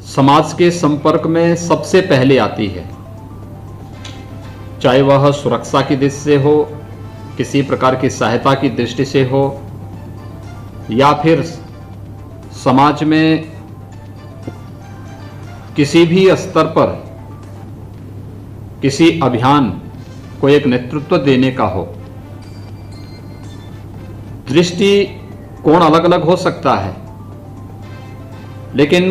समाज के संपर्क में सबसे पहले आती है, चाहे वह सुरक्षा की दृष्टि से हो, किसी प्रकार की सहायता की दृष्टि से हो, या फिर समाज में किसी भी स्तर पर किसी अभियान को एक नेतृत्व देने का हो। दृष्टि कोण अलग अलग हो सकता है, लेकिन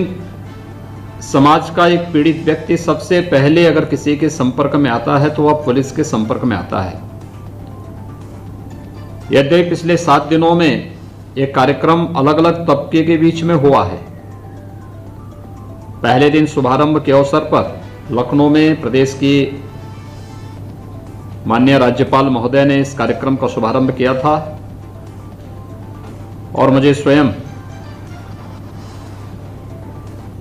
समाज का एक पीड़ित व्यक्ति सबसे पहले अगर किसी के संपर्क में आता है तो वह पुलिस के संपर्क में आता है। यद्यपि पिछले 7 दिनों में एक कार्यक्रम अलग अलग तबके के बीच में हुआ है। पहले दिन शुभारंभ के अवसर पर लखनऊ में प्रदेश की माननीय राज्यपाल महोदय ने इस कार्यक्रम का शुभारंभ किया था और मुझे स्वयं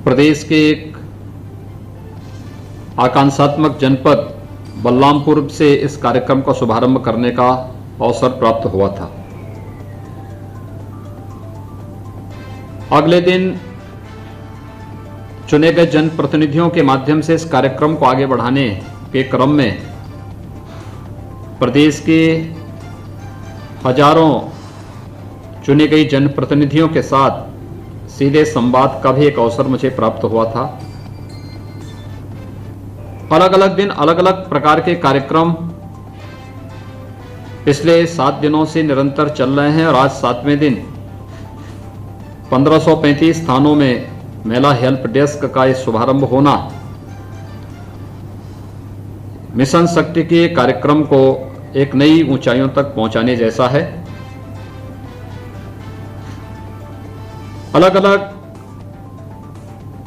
प्रदेश के एक आकांक्षात्मक जनपद बलरामपुर से इस कार्यक्रम का शुभारंभ करने का अवसर प्राप्त हुआ था। अगले दिन चुने गए जनप्रतिनिधियों के माध्यम से इस कार्यक्रम को आगे बढ़ाने के क्रम में प्रदेश के हजारों चुनी गई जनप्रतिनिधियों के साथ सीधे संवाद का भी एक अवसर मुझे प्राप्त हुआ था। अलग अलग दिन अलग अलग प्रकार के कार्यक्रम पिछले 7 दिनों से निरंतर चल रहे हैं और आज 7वें दिन 1535 स्थानों में महिला हेल्प डेस्क का इस शुभारंभ होना मिशन शक्ति के कार्यक्रम को एक नई ऊंचाइयों तक पहुंचाने जैसा है। अलग अलग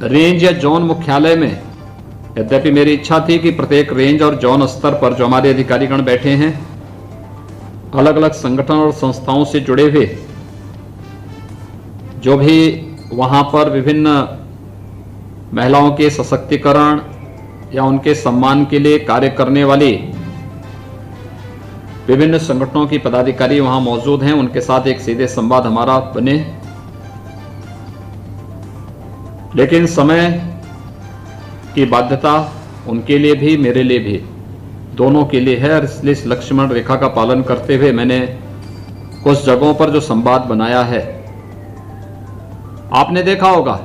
रेंज या जोन मुख्यालय में, यद्यपि मेरी इच्छा थी कि प्रत्येक रेंज और जोन स्तर पर जो हमारे अधिकारीगण बैठे हैं, अलग अलग संगठन और संस्थाओं से जुड़े हुए जो भी वहां पर विभिन्न महिलाओं के सशक्तिकरण या उनके सम्मान के लिए कार्य करने वाली विभिन्न संगठनों की पदाधिकारी वहां मौजूद हैं, उनके साथ एक सीधे संवाद हमारा बने। लेकिन समय की बाध्यता उनके लिए भी मेरे लिए भी दोनों के लिए है और इसलिए इस लक्ष्मण रेखा का पालन करते हुए मैंने कुछ जगहों पर जो संवाद बनाया है, आपने देखा होगा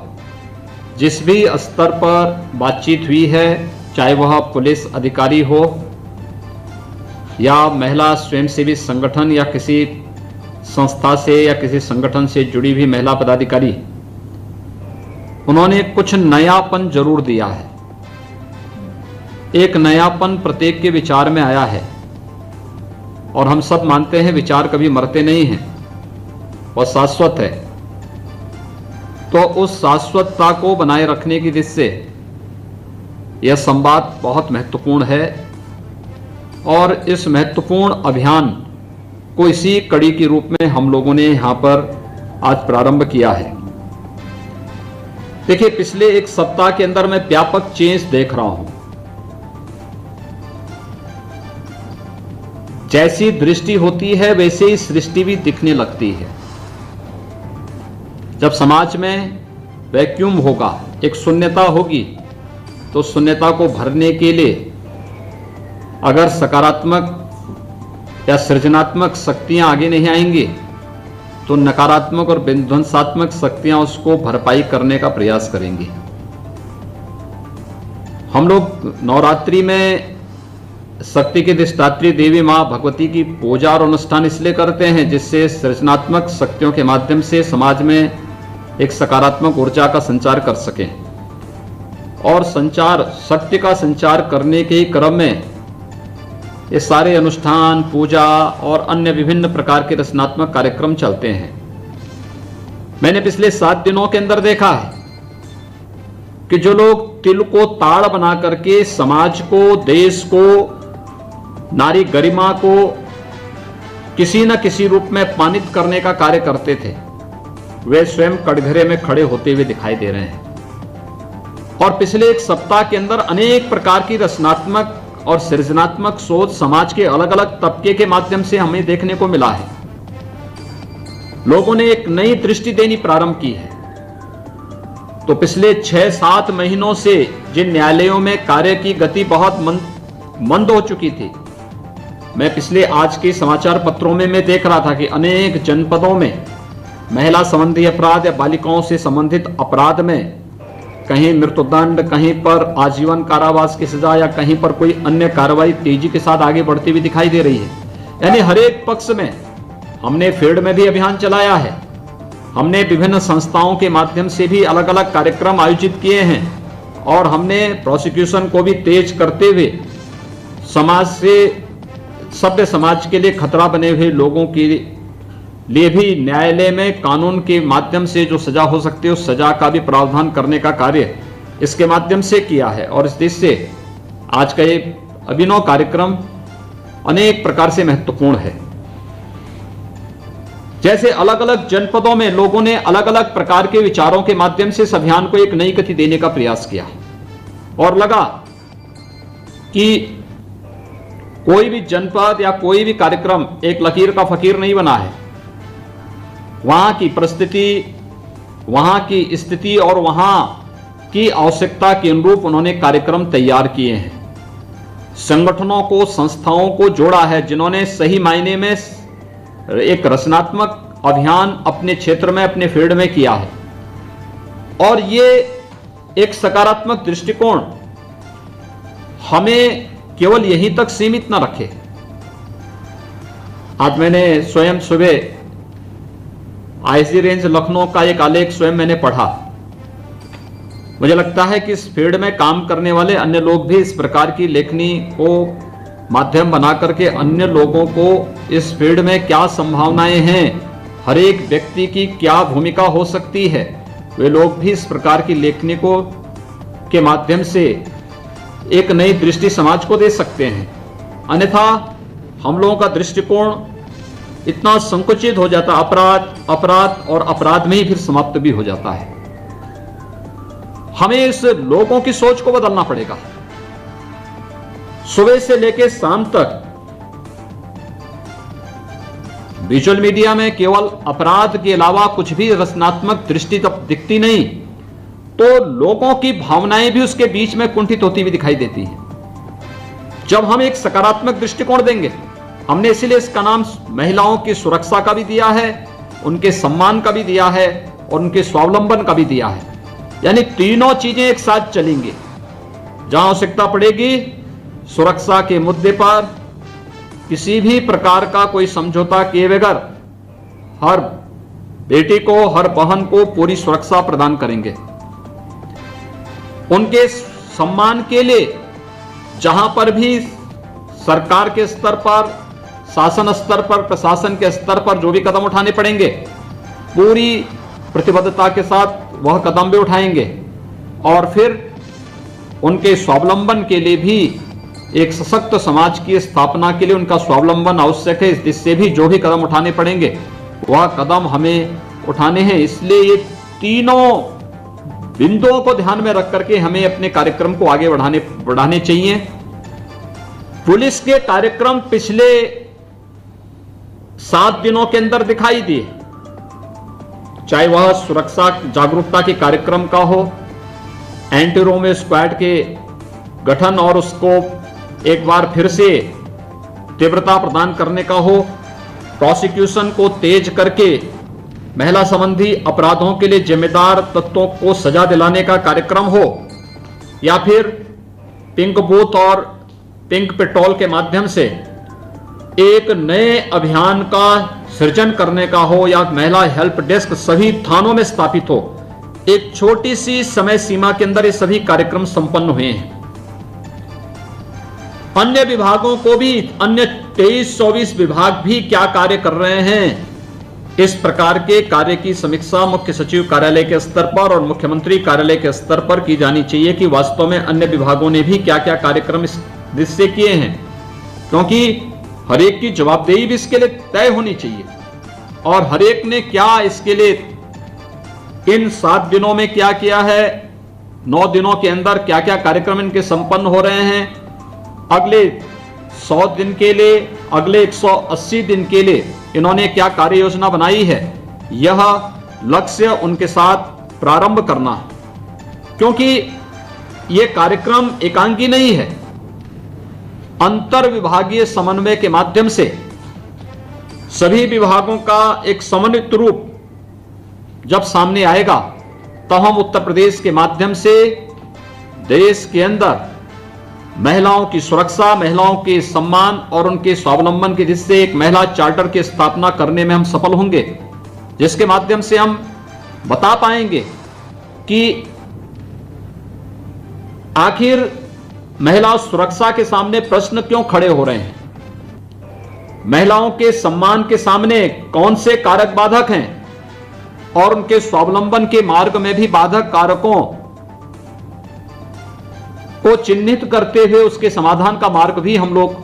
जिस भी स्तर पर बातचीत हुई है, चाहे वह पुलिस अधिकारी हो या महिला स्वयंसेवी संगठन या किसी संस्था से या किसी संगठन से जुड़ी हुई महिला पदाधिकारी, उन्होंने कुछ नयापन जरूर दिया है। एक नयापन प्रत्येक के विचार में आया है और हम सब मानते हैं विचार कभी मरते नहीं हैं और शाश्वत है। तो उस शाश्वतता को बनाए रखने की दृष्टि से यह संवाद बहुत महत्वपूर्ण है और इस महत्वपूर्ण अभियान को इसी कड़ी के रूप में हम लोगों ने यहां पर आज प्रारंभ किया है। देखिए, पिछले एक सप्ताह के अंदर मैं व्यापक चेंज देख रहा हूं। जैसी दृष्टि होती है वैसे ही सृष्टि भी दिखने लगती है। जब समाज में वैक्यूम होगा, एक शून्यता होगी, तो शून्यता को भरने के लिए अगर सकारात्मक या सृजनात्मक शक्तियां आगे नहीं आएंगी तो नकारात्मक और विध्वंसात्मक शक्तियां उसको भरपाई करने का प्रयास करेंगी। हम लोग नवरात्रि में शक्ति की अधिष्ठात्री देवी मां भगवती की पूजा और अनुष्ठान इसलिए करते हैं जिससे सृजनात्मक शक्तियों के माध्यम से समाज में एक सकारात्मक ऊर्जा का संचार कर सकें और संचार, शक्ति का संचार करने के क्रम में ये सारे अनुष्ठान, पूजा और अन्य विभिन्न प्रकार के रचनात्मक कार्यक्रम चलते हैं। मैंने पिछले 7 दिनों के अंदर देखा है कि जो लोग तिल को ताड़ बना करके समाज को, देश को, नारी गरिमा को किसी न किसी रूप में अपमानित करने का कार्य करते थे, वे स्वयं कटघरे में खड़े होते हुए दिखाई दे रहे हैं। और पिछले एक सप्ताह के अंदर अनेक प्रकार की रचनात्मक और सृजनात्मक सोच समाज के अलग अलग तबके के माध्यम से हमें देखने को मिला है। लोगों ने एक नई दृष्टि देनी प्रारंभ की है। तो पिछले 6-7 महीनों से जिन न्यायालयों में कार्य की गति बहुत मंद हो चुकी थी, मैं पिछले आज के समाचार पत्रों में मैं देख रहा था कि अनेक जनपदों में महिला संबंधी अपराध या बालिकाओं से संबंधित अपराध में कहीं मृत्युदंड, कहीं पर आजीवन कारावास की सजा या कहीं पर कोई अन्य कार्रवाई तेजी के साथ आगे बढ़ती हुई दिखाई दे रही है। यानी हर एक पक्ष में हमने फील्ड में भी अभियान चलाया है, हमने विभिन्न संस्थाओं के माध्यम से भी अलग अलग कार्यक्रम आयोजित किए हैं और हमने प्रोसिक्यूशन को भी तेज करते हुए समाज से, सभ्य समाज के लिए खतरा बने हुए लोगों के लिए भी न्यायालय में कानून के माध्यम से जो सजा हो सकती है उस सजा का भी प्रावधान करने का कार्य इसके माध्यम से किया है। और इस देश से आज का ये अभिनव कार्यक्रम अनेक प्रकार से महत्वपूर्ण है। जैसे अलग अलग जनपदों में लोगों ने अलग अलग प्रकार के विचारों के माध्यम से इस अभियान को एक नई गति देने का प्रयास किया और लगा कि कोई भी जनपद या कोई भी कार्यक्रम एक लकीर का फकीर नहीं बना है। वहां की परिस्थिति, वहां की स्थिति और वहां की आवश्यकता के अनुरूप उन्होंने कार्यक्रम तैयार किए हैं। संगठनों को, संस्थाओं को जोड़ा है जिन्होंने सही मायने में एक रचनात्मक अभियान अपने क्षेत्र में, अपने फील्ड में किया है। और ये एक सकारात्मक दृष्टिकोण हमें केवल यहीं तक सीमित न रखे। आज मैंने स्वयं सुबह आईजी रेंज लखनऊ का एक आलेख स्वयं मैंने पढ़ा। मुझे लगता है कि इस फील्ड में काम करने वाले अन्य लोग भी इस प्रकार की लेखनी को माध्यम बना करके अन्य लोगों को इस फील्ड में क्या संभावनाएं हैं, हर एक व्यक्ति की क्या भूमिका हो सकती है, वे लोग भी इस प्रकार की लेखनी को के माध्यम से एक नई दृष्टि समाज को दे सकते हैं। अन्यथा हम लोगों का दृष्टिकोण इतना संकुचित हो जाता, अपराध और अपराध में ही फिर समाप्त भी हो जाता है। हमें इस लोगों की सोच को बदलना पड़ेगा। सुबह से लेकर शाम तक विजुअल मीडिया में केवल अपराध के अलावा कुछ भी रचनात्मक दृष्टि तब दिखती नहीं, तो लोगों की भावनाएं भी उसके बीच में कुंठित होती हुई दिखाई देती हैं। जब हम एक सकारात्मक दृष्टिकोण देंगे, हमने इसीलिए इसका नाम महिलाओं की सुरक्षा का भी दिया है, उनके सम्मान का भी दिया है और उनके स्वावलंबन का भी दिया है। यानी तीनों चीजें एक साथ चलेंगी। जहां आवश्यकता पड़ेगी, सुरक्षा के मुद्दे पर किसी भी प्रकार का कोई समझौता किए बगैर हर बेटी को, हर बहन को पूरी सुरक्षा प्रदान करेंगे। उनके सम्मान के लिए जहां पर भी सरकार के स्तर पर, शासन स्तर पर, प्रशासन के स्तर पर जो भी कदम उठाने पड़ेंगे, पूरी प्रतिबद्धता के साथ वह कदम भी उठाएंगे। और फिर उनके स्वावलंबन के लिए भी, एक सशक्त समाज की स्थापना के लिए उनका स्वावलंबन आवश्यक है। इससे भी जो भी कदम उठाने पड़ेंगे वह कदम हमें उठाने हैं। इसलिए ये तीनों बिंदुओं को ध्यान में रख करके हमें अपने कार्यक्रम को आगे बढ़ाने चाहिए। पुलिस के कार्यक्रम पिछले 7 दिनों के अंदर दिखाई दिए, चाहे वह सुरक्षा जागरूकता के कार्यक्रम का हो, एंटी रोमियो स्क्वाड के गठन और उसको एक बार फिर से तीव्रता प्रदान करने का हो, प्रोसिक्यूशन को तेज करके महिला संबंधी अपराधों के लिए जिम्मेदार तत्वों को सजा दिलाने का कार्यक्रम हो, या फिर पिंक बूथ और पिंक पेट्रोल के माध्यम से एक नए अभियान का सृजन करने का हो, या महिला हेल्प डेस्क सभी थानों में स्थापित हो। एक छोटी सी समय सीमा के अंदर ये सभी कार्यक्रम संपन्न हुए हैं। अन्य विभागों को भी, अन्य 23-24 विभाग भी क्या कार्य कर रहे हैं, इस प्रकार के कार्य की समीक्षा मुख्य सचिव कार्यालय के स्तर पर और मुख्यमंत्री कार्यालय के स्तर पर की जानी चाहिए कि वास्तव में अन्य विभागों ने भी क्या क्या कार्यक्रम इस दृष्टि से किए हैं। क्योंकि हर एक की जवाबदेही भी इसके लिए तय होनी चाहिए, और हर एक ने क्या इसके लिए इन 7 दिनों में क्या किया है, 9 दिनों के अंदर क्या क्या कार्यक्रम इनके संपन्न हो रहे हैं, अगले 100 दिन के लिए, अगले 180 दिन के लिए इन्होंने क्या कार्य योजना बनाई है, यह लक्ष्य उनके साथ प्रारंभ करना। क्योंकि यह कार्यक्रम एकांकी नहीं है, अंतर विभागीय समन्वय के माध्यम से सभी विभागों का एक समन्वित रूप जब सामने आएगा, तो हम उत्तर प्रदेश के माध्यम से देश के अंदर महिलाओं की सुरक्षा, महिलाओं के सम्मान और उनके स्वावलंबन के जिससे एक महिला चार्टर की स्थापना करने में हम सफल होंगे, जिसके माध्यम से हम बता पाएंगे कि आखिर महिला सुरक्षा के सामने प्रश्न क्यों खड़े हो रहे हैं, महिलाओं के सम्मान के सामने कौन से कारक बाधक हैं, और उनके स्वावलंबन के मार्ग में भी बाधक कारकों को चिन्हित करते हुए उसके समाधान का मार्ग भी हम लोग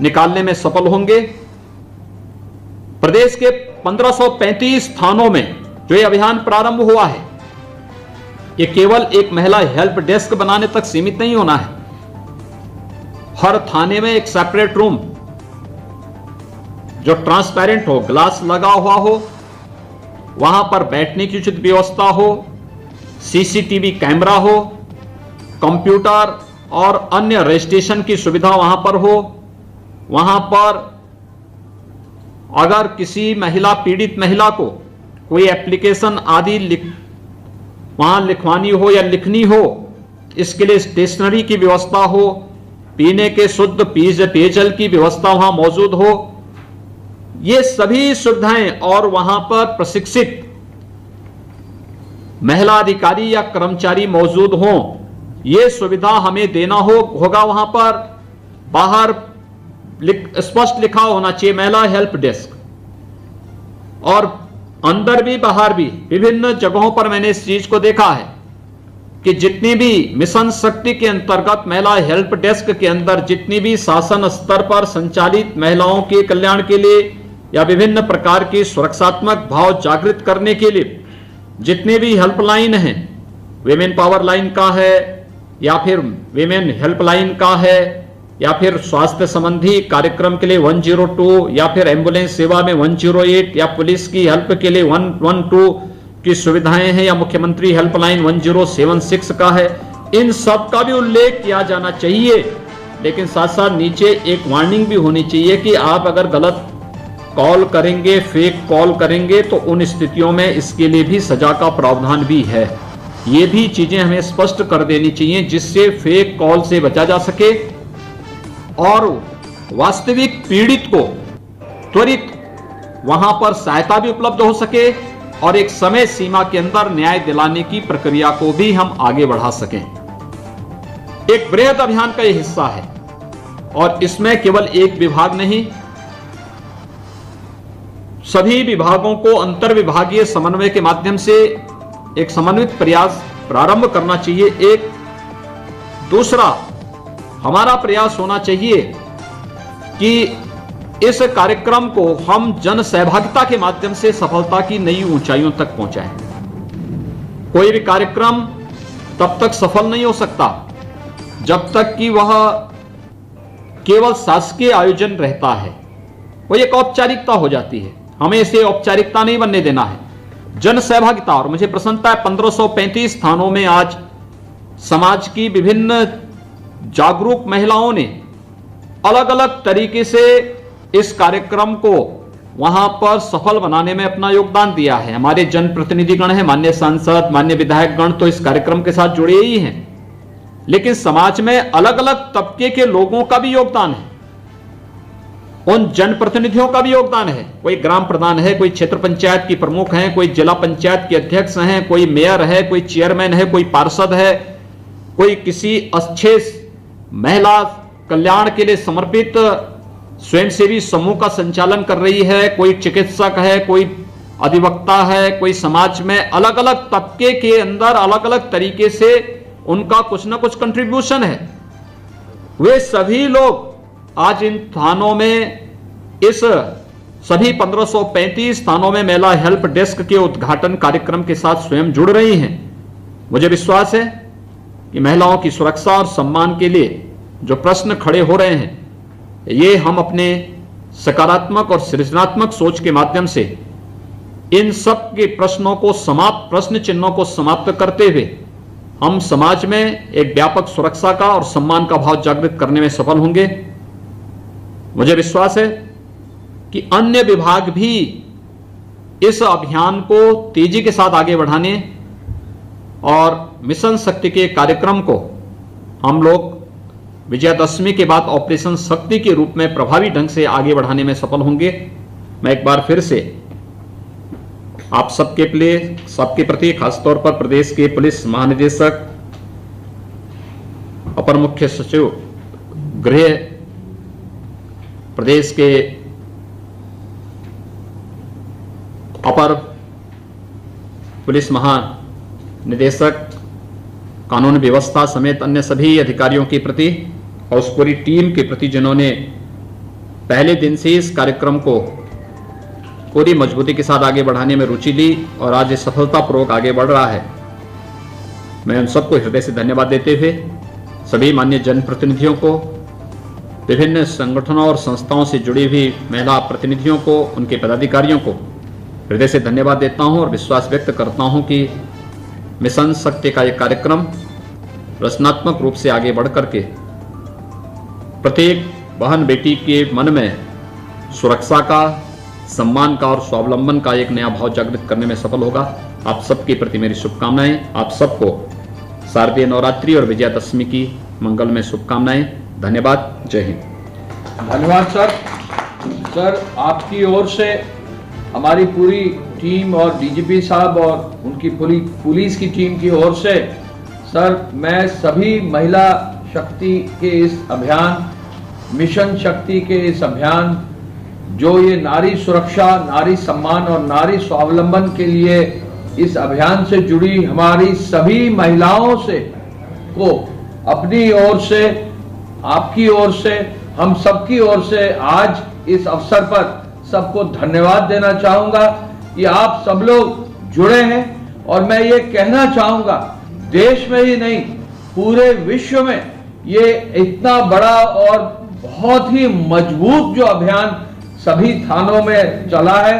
निकालने में सफल होंगे। प्रदेश के 1535 थानों में जो ये अभियान प्रारंभ हुआ है, ये केवल एक महिला हेल्प डेस्क बनाने तक सीमित नहीं होना है। हर थाने में एक सेपरेट रूम जो ट्रांसपेरेंट हो, ग्लास लगा हुआ हो, वहां पर बैठने की उचित व्यवस्था हो, सीसीटीवी कैमरा हो, कंप्यूटर और अन्य रजिस्ट्रेशन की सुविधा वहां पर हो। वहां पर अगर किसी महिला, पीड़ित महिला को कोई एप्लीकेशन आदि वहां लिखवानी हो या लिखनी हो, इसके लिए स्टेशनरी की व्यवस्था हो, पीने के शुद्ध पेयजल की व्यवस्था वहां मौजूद हो, ये सभी सुविधाएं और वहां पर प्रशिक्षित महिला अधिकारी या कर्मचारी मौजूद हों, ये सुविधा हमें देना होगा। वहां पर बाहर स्पष्ट लिखा होना चाहिए महिला हेल्प डेस्क, और अंदर भी बाहर भी विभिन्न जगहों पर मैंने इस चीज को देखा है कि जितनी भी मिशन शक्ति के अंतर्गत महिला हेल्प डेस्क के अंदर जितनी भी शासन स्तर पर संचालित महिलाओं के कल्याण के लिए या विभिन्न प्रकार की सुरक्षात्मक भाव जागृत करने के लिए जितने भी हेल्पलाइन हैं, विमेन पावर लाइन का है या फिर विमेन हेल्पलाइन का है या फिर स्वास्थ्य संबंधी कार्यक्रम के लिए 102 या फिर एम्बुलेंस सेवा में 108 या पुलिस की हेल्प के लिए 112 की सुविधाएं हैं या मुख्यमंत्री हेल्पलाइन 1076 का है, इन सब का भी उल्लेख किया जाना चाहिए। लेकिन साथ साथ नीचे एक वार्निंग भी होनी चाहिए कि आप अगर गलत कॉल करेंगे, फेक कॉल करेंगे, तो उन स्थितियों में इसके लिए भी सजा का प्रावधान भी है। ये भी चीजें हमें स्पष्ट कर देनी चाहिए जिससे फेक कॉल से बचा जा सके और वास्तविक पीड़ित को त्वरित वहां पर सहायता भी उपलब्ध हो सके और एक समय सीमा के अंदर न्याय दिलाने की प्रक्रिया को भी हम आगे बढ़ा सकें। एक बृहद अभियान का यह हिस्सा है और इसमें केवल एक विभाग नहीं, सभी विभागों को अंतर विभागीय समन्वय के माध्यम से एक समन्वित प्रयास प्रारंभ करना चाहिए। एक दूसरा हमारा प्रयास होना चाहिए कि इस कार्यक्रम को हम जन सहभागिता के माध्यम से सफलता की नई ऊंचाइयों तक पहुंचाएं। कोई भी कार्यक्रम तब तक सफल नहीं हो सकता जब तक कि वह केवल शासकीय आयोजन रहता है, वह एक औपचारिकता हो जाती है। हमें इसे औपचारिकता नहीं बनने देना है, जन सहभागिता। और मुझे प्रसन्नता है 1535 थानों में आज समाज की विभिन्न जागरूक महिलाओं ने अलग अलग तरीके से इस कार्यक्रम को वहां पर सफल बनाने में अपना योगदान दिया है। हमारे जनप्रतिनिधिगण हैं, माननीय सांसद, माननीय विधायकगण तो इस कार्यक्रम के साथ जुड़े ही हैं, लेकिन समाज में अलग अलग तबके के लोगों का भी योगदान है, उन जनप्रतिनिधियों का भी योगदान है। कोई ग्राम प्रधान है, कोई क्षेत्र पंचायत की प्रमुख हैं, कोई जिला पंचायत के अध्यक्ष हैं, कोई मेयर है, कोई चेयरमैन है, कोई पार्षद है, कोई किसी अच्छे महिला कल्याण के लिए समर्पित स्वयंसेवी समूह का संचालन कर रही है, कोई चिकित्सक है, कोई अधिवक्ता है, कोई समाज में अलग अलग तबके के अंदर अलग अलग तरीके से उनका कुछ ना कुछ कंट्रीब्यूशन है। वे सभी लोग आज इन थानों में, इस सभी 1535 थानों में महिला हेल्प डेस्क के उद्घाटन कार्यक्रम के साथ स्वयं जुड़ रही हैं। मुझे विश्वास है कि महिलाओं की सुरक्षा और सम्मान के लिए जो प्रश्न खड़े हो रहे हैं, ये हम अपने सकारात्मक और सृजनात्मक सोच के माध्यम से इन सब के प्रश्नों को प्रश्न चिन्हों को समाप्त करते हुए हम समाज में एक व्यापक सुरक्षा का और सम्मान का भाव जागृत करने में सफल होंगे। मुझे विश्वास है कि अन्य विभाग भी इस अभियान को तेजी के साथ आगे बढ़ाने और मिशन शक्ति के कार्यक्रम को हम लोग विजयादशमी के बाद ऑपरेशन शक्ति के रूप में प्रभावी ढंग से आगे बढ़ाने में सफल होंगे। मैं एक बार फिर से आप सबके प्रति खासतौर पर प्रदेश के पुलिस महानिदेशक, अपर मुख्य सचिव गृह, प्रदेश के अपर पुलिस महानिदेशक, कानून व्यवस्था समेत अन्य सभी अधिकारियों के प्रति और उस पूरी टीम के प्रति जिन्होंने पहले दिन से इस कार्यक्रम को पूरी मजबूती के साथ आगे बढ़ाने में रुचि ली और आज ये सफलतापूर्वक आगे बढ़ रहा है। मैं उन सबको हृदय से धन्यवाद देते हुए सभी माननीय जनप्रतिनिधियों को, विभिन्न संगठनों और संस्थाओं से जुड़ी हुई महिला प्रतिनिधियों को, उनके पदाधिकारियों को हृदय से धन्यवाद देता हूं और विश्वास व्यक्त करता हूं कि मिशन शक्ति का ये कार्यक्रम रचनात्मक रूप से आगे बढ़ करके प्रत्येक बहन बेटी के मन में सुरक्षा का, सम्मान का और स्वावलंबन का एक नया भाव जागृत करने में सफल होगा। आप सबके प्रति मेरी शुभकामनाएं। आप सबको शारदीय नवरात्रि और विजयादशमी की मंगलमय शुभकामनाएं। धन्यवाद। जय हिंद। धन्यवाद सर। सर, आपकी ओर से हमारी पूरी टीम और डीजीपी साहब और उनकी पूरी पुलिस की टीम की ओर से सर, मैं सभी महिला शक्ति के इस अभियान, मिशन शक्ति के इस अभियान, जो ये नारी सुरक्षा, नारी सम्मान और नारी स्वावलंबन के लिए इस अभियान से जुड़ी हमारी सभी महिलाओं से को अपनी ओर से, आपकी ओर से, हम सबकी ओर से आज इस अवसर पर सबको धन्यवाद देना चाहूंगा कि आप सब लोग जुड़े हैं। और मैं ये कहना चाहूंगा, देश में ही नहीं पूरे विश्व में ये इतना बड़ा और बहुत ही मजबूत जो अभियान सभी थानों में चला है,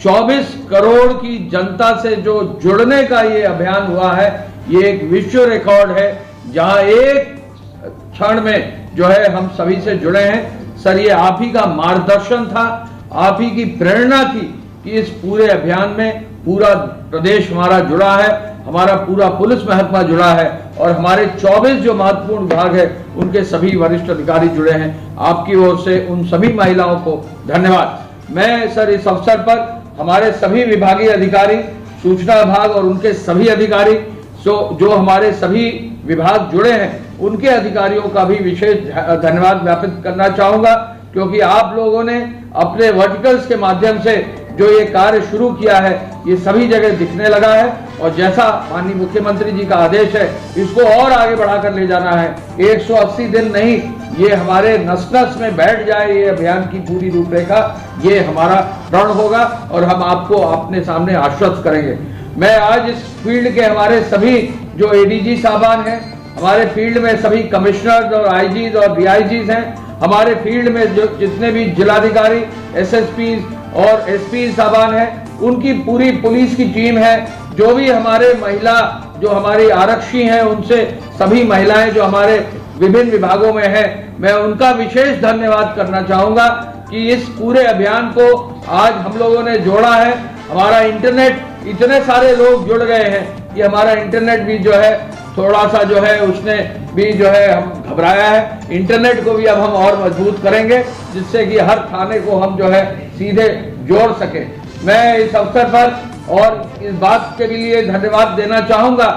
24 करोड़ की जनता से जो जुड़ने का ये अभियान हुआ है, ये एक विश्व रिकॉर्ड है, जहां एक क्षण में जो है हम सभी से जुड़े हैं। सर, ये आप ही का मार्गदर्शन था, आप ही की प्रेरणा थी कि इस पूरे अभियान में पूरा प्रदेश हमारा जुड़ा है, हमारा पूरा पुलिस महकमा जुड़ा है और हमारे 24 जो महत्वपूर्ण विभाग है उनके सभी वरिष्ठ अधिकारी जुड़े हैं। आपकी ओर से उन सभी महिलाओं को धन्यवाद। मैं सर इस अवसर पर हमारे सभी विभागीय अधिकारी, सूचना विभाग और उनके सभी अधिकारी जो हमारे सभी विभाग जुड़े हैं, उनके अधिकारियों का भी विशेष धन्यवाद ज्ञापित करना चाहूंगा, क्योंकि आप लोगों ने अपने वर्टिकल्स के माध्यम से जो ये कार्य शुरू किया है, ये सभी जगह दिखने लगा है और जैसा माननीय मुख्यमंत्री जी का आदेश है, इसको और आगे बढ़ाकर ले जाना है। 180 दिन नहीं, ये हमारे नस-नस में बैठ जाए ये अभियान की पूरी रूपरेखा, ये हमारा प्रण होगा और हम आपको अपने सामने आश्वस्त करेंगे। मैं आज इस फील्ड के हमारे सभी जो एडीजी साहबान हैं, हमारे फील्ड में सभी कमिश्नर और आईजीज और डीआईजीज हैं, हमारे फील्ड में जो जितने भी जिलाधिकारी, एसएसपी और एसपी साहबान हैं, उनकी पूरी पुलिस की टीम है, जो भी हमारे महिला जो हमारी आरक्षी हैं, उनसे सभी महिलाएं जो हमारे विभिन्न विभागों में हैं, मैं उनका विशेष धन्यवाद करना चाहूंगा कि इस पूरे अभियान को आज हम लोगों ने जोड़ा है। हमारा इंटरनेट, इतने सारे लोग जुड़ गए हैं कि हमारा इंटरनेट भी जो है थोड़ा सा जो है उसने भी जो है हम घबराया है। इंटरनेट को भी अब हम और मजबूत करेंगे, जिससे कि हर थाने को हम जो है सीधे जोड़ सके। मैं इस अवसर पर और इस बात के लिए धन्यवाद देना चाहूंगा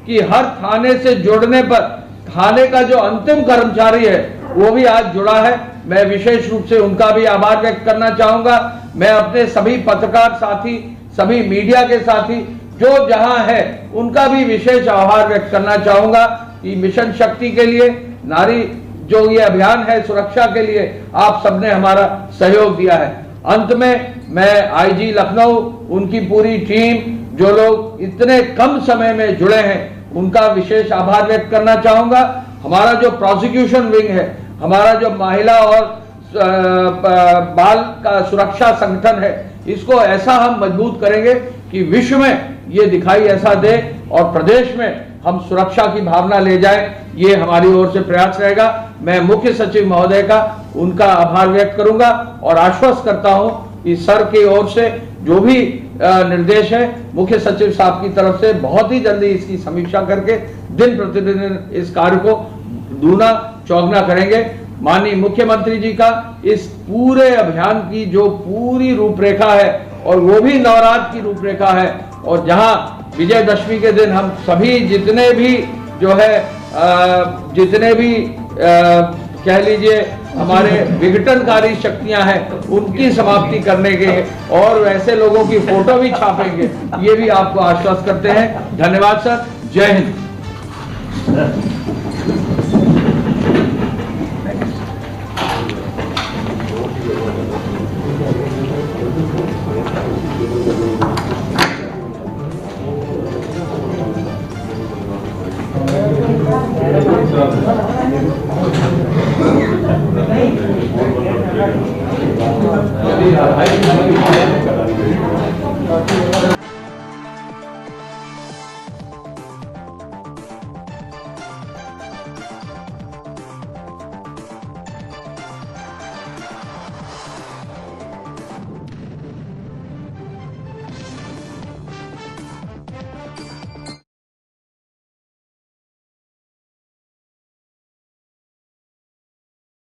कि हर थाने से जुड़ने पर थाने का जो अंतिम कर्मचारी है वो भी आज जुड़ा है। मैं विशेष रूप से उनका भी आभार व्यक्त करना चाहूंगा। मैं अपने सभी पत्रकार साथी, सभी मीडिया के साथी जो जहां है, उनका भी विशेष आभार व्यक्त करना चाहूंगा कि मिशन शक्ति के लिए, नारी जो ये अभियान है सुरक्षा के लिए, आप सबने हमारा सहयोग दिया है। अंत में मैं आईजी लखनऊ, उनकी पूरी टीम, जो लोग इतने कम समय में जुड़े हैं, उनका विशेष आभार व्यक्त करना चाहूंगा। हमारा जो प्रोसिक्यूशन विंग है, हमारा जो महिला और बाल का सुरक्षा संगठन है, इसको ऐसा हम मजबूत करेंगे कि विश्व में ये दिखाई ऐसा दे और प्रदेश में हम सुरक्षा की भावना ले जाए, ये हमारी ओर से प्रयास रहेगा। मैं मुख्य सचिव महोदय का उनका आभार व्यक्त करूंगा और आश्वस्त करता हूं कि सर की ओर से जो भी निर्देश है, मुख्य सचिव साहब की तरफ से बहुत ही जल्दी इसकी समीक्षा करके दिन प्रतिदिन इस कार्य को दूना चौगुना करेंगे। माननीय मुख्यमंत्री जी का इस पूरे अभियान की जो पूरी रूपरेखा है, और वो भी नवरात्र की रूपरेखा है, और जहां विजयदशमी के दिन हम सभी जितने भी जो है जितने भी कह लीजिए हमारे विघटनकारी शक्तियां हैं, उनकी समाप्ति करने के और वैसे लोगों की फोटो भी छापेंगे, ये भी आपको आश्वस्त करते हैं। धन्यवाद सर। जय हिंद। भाई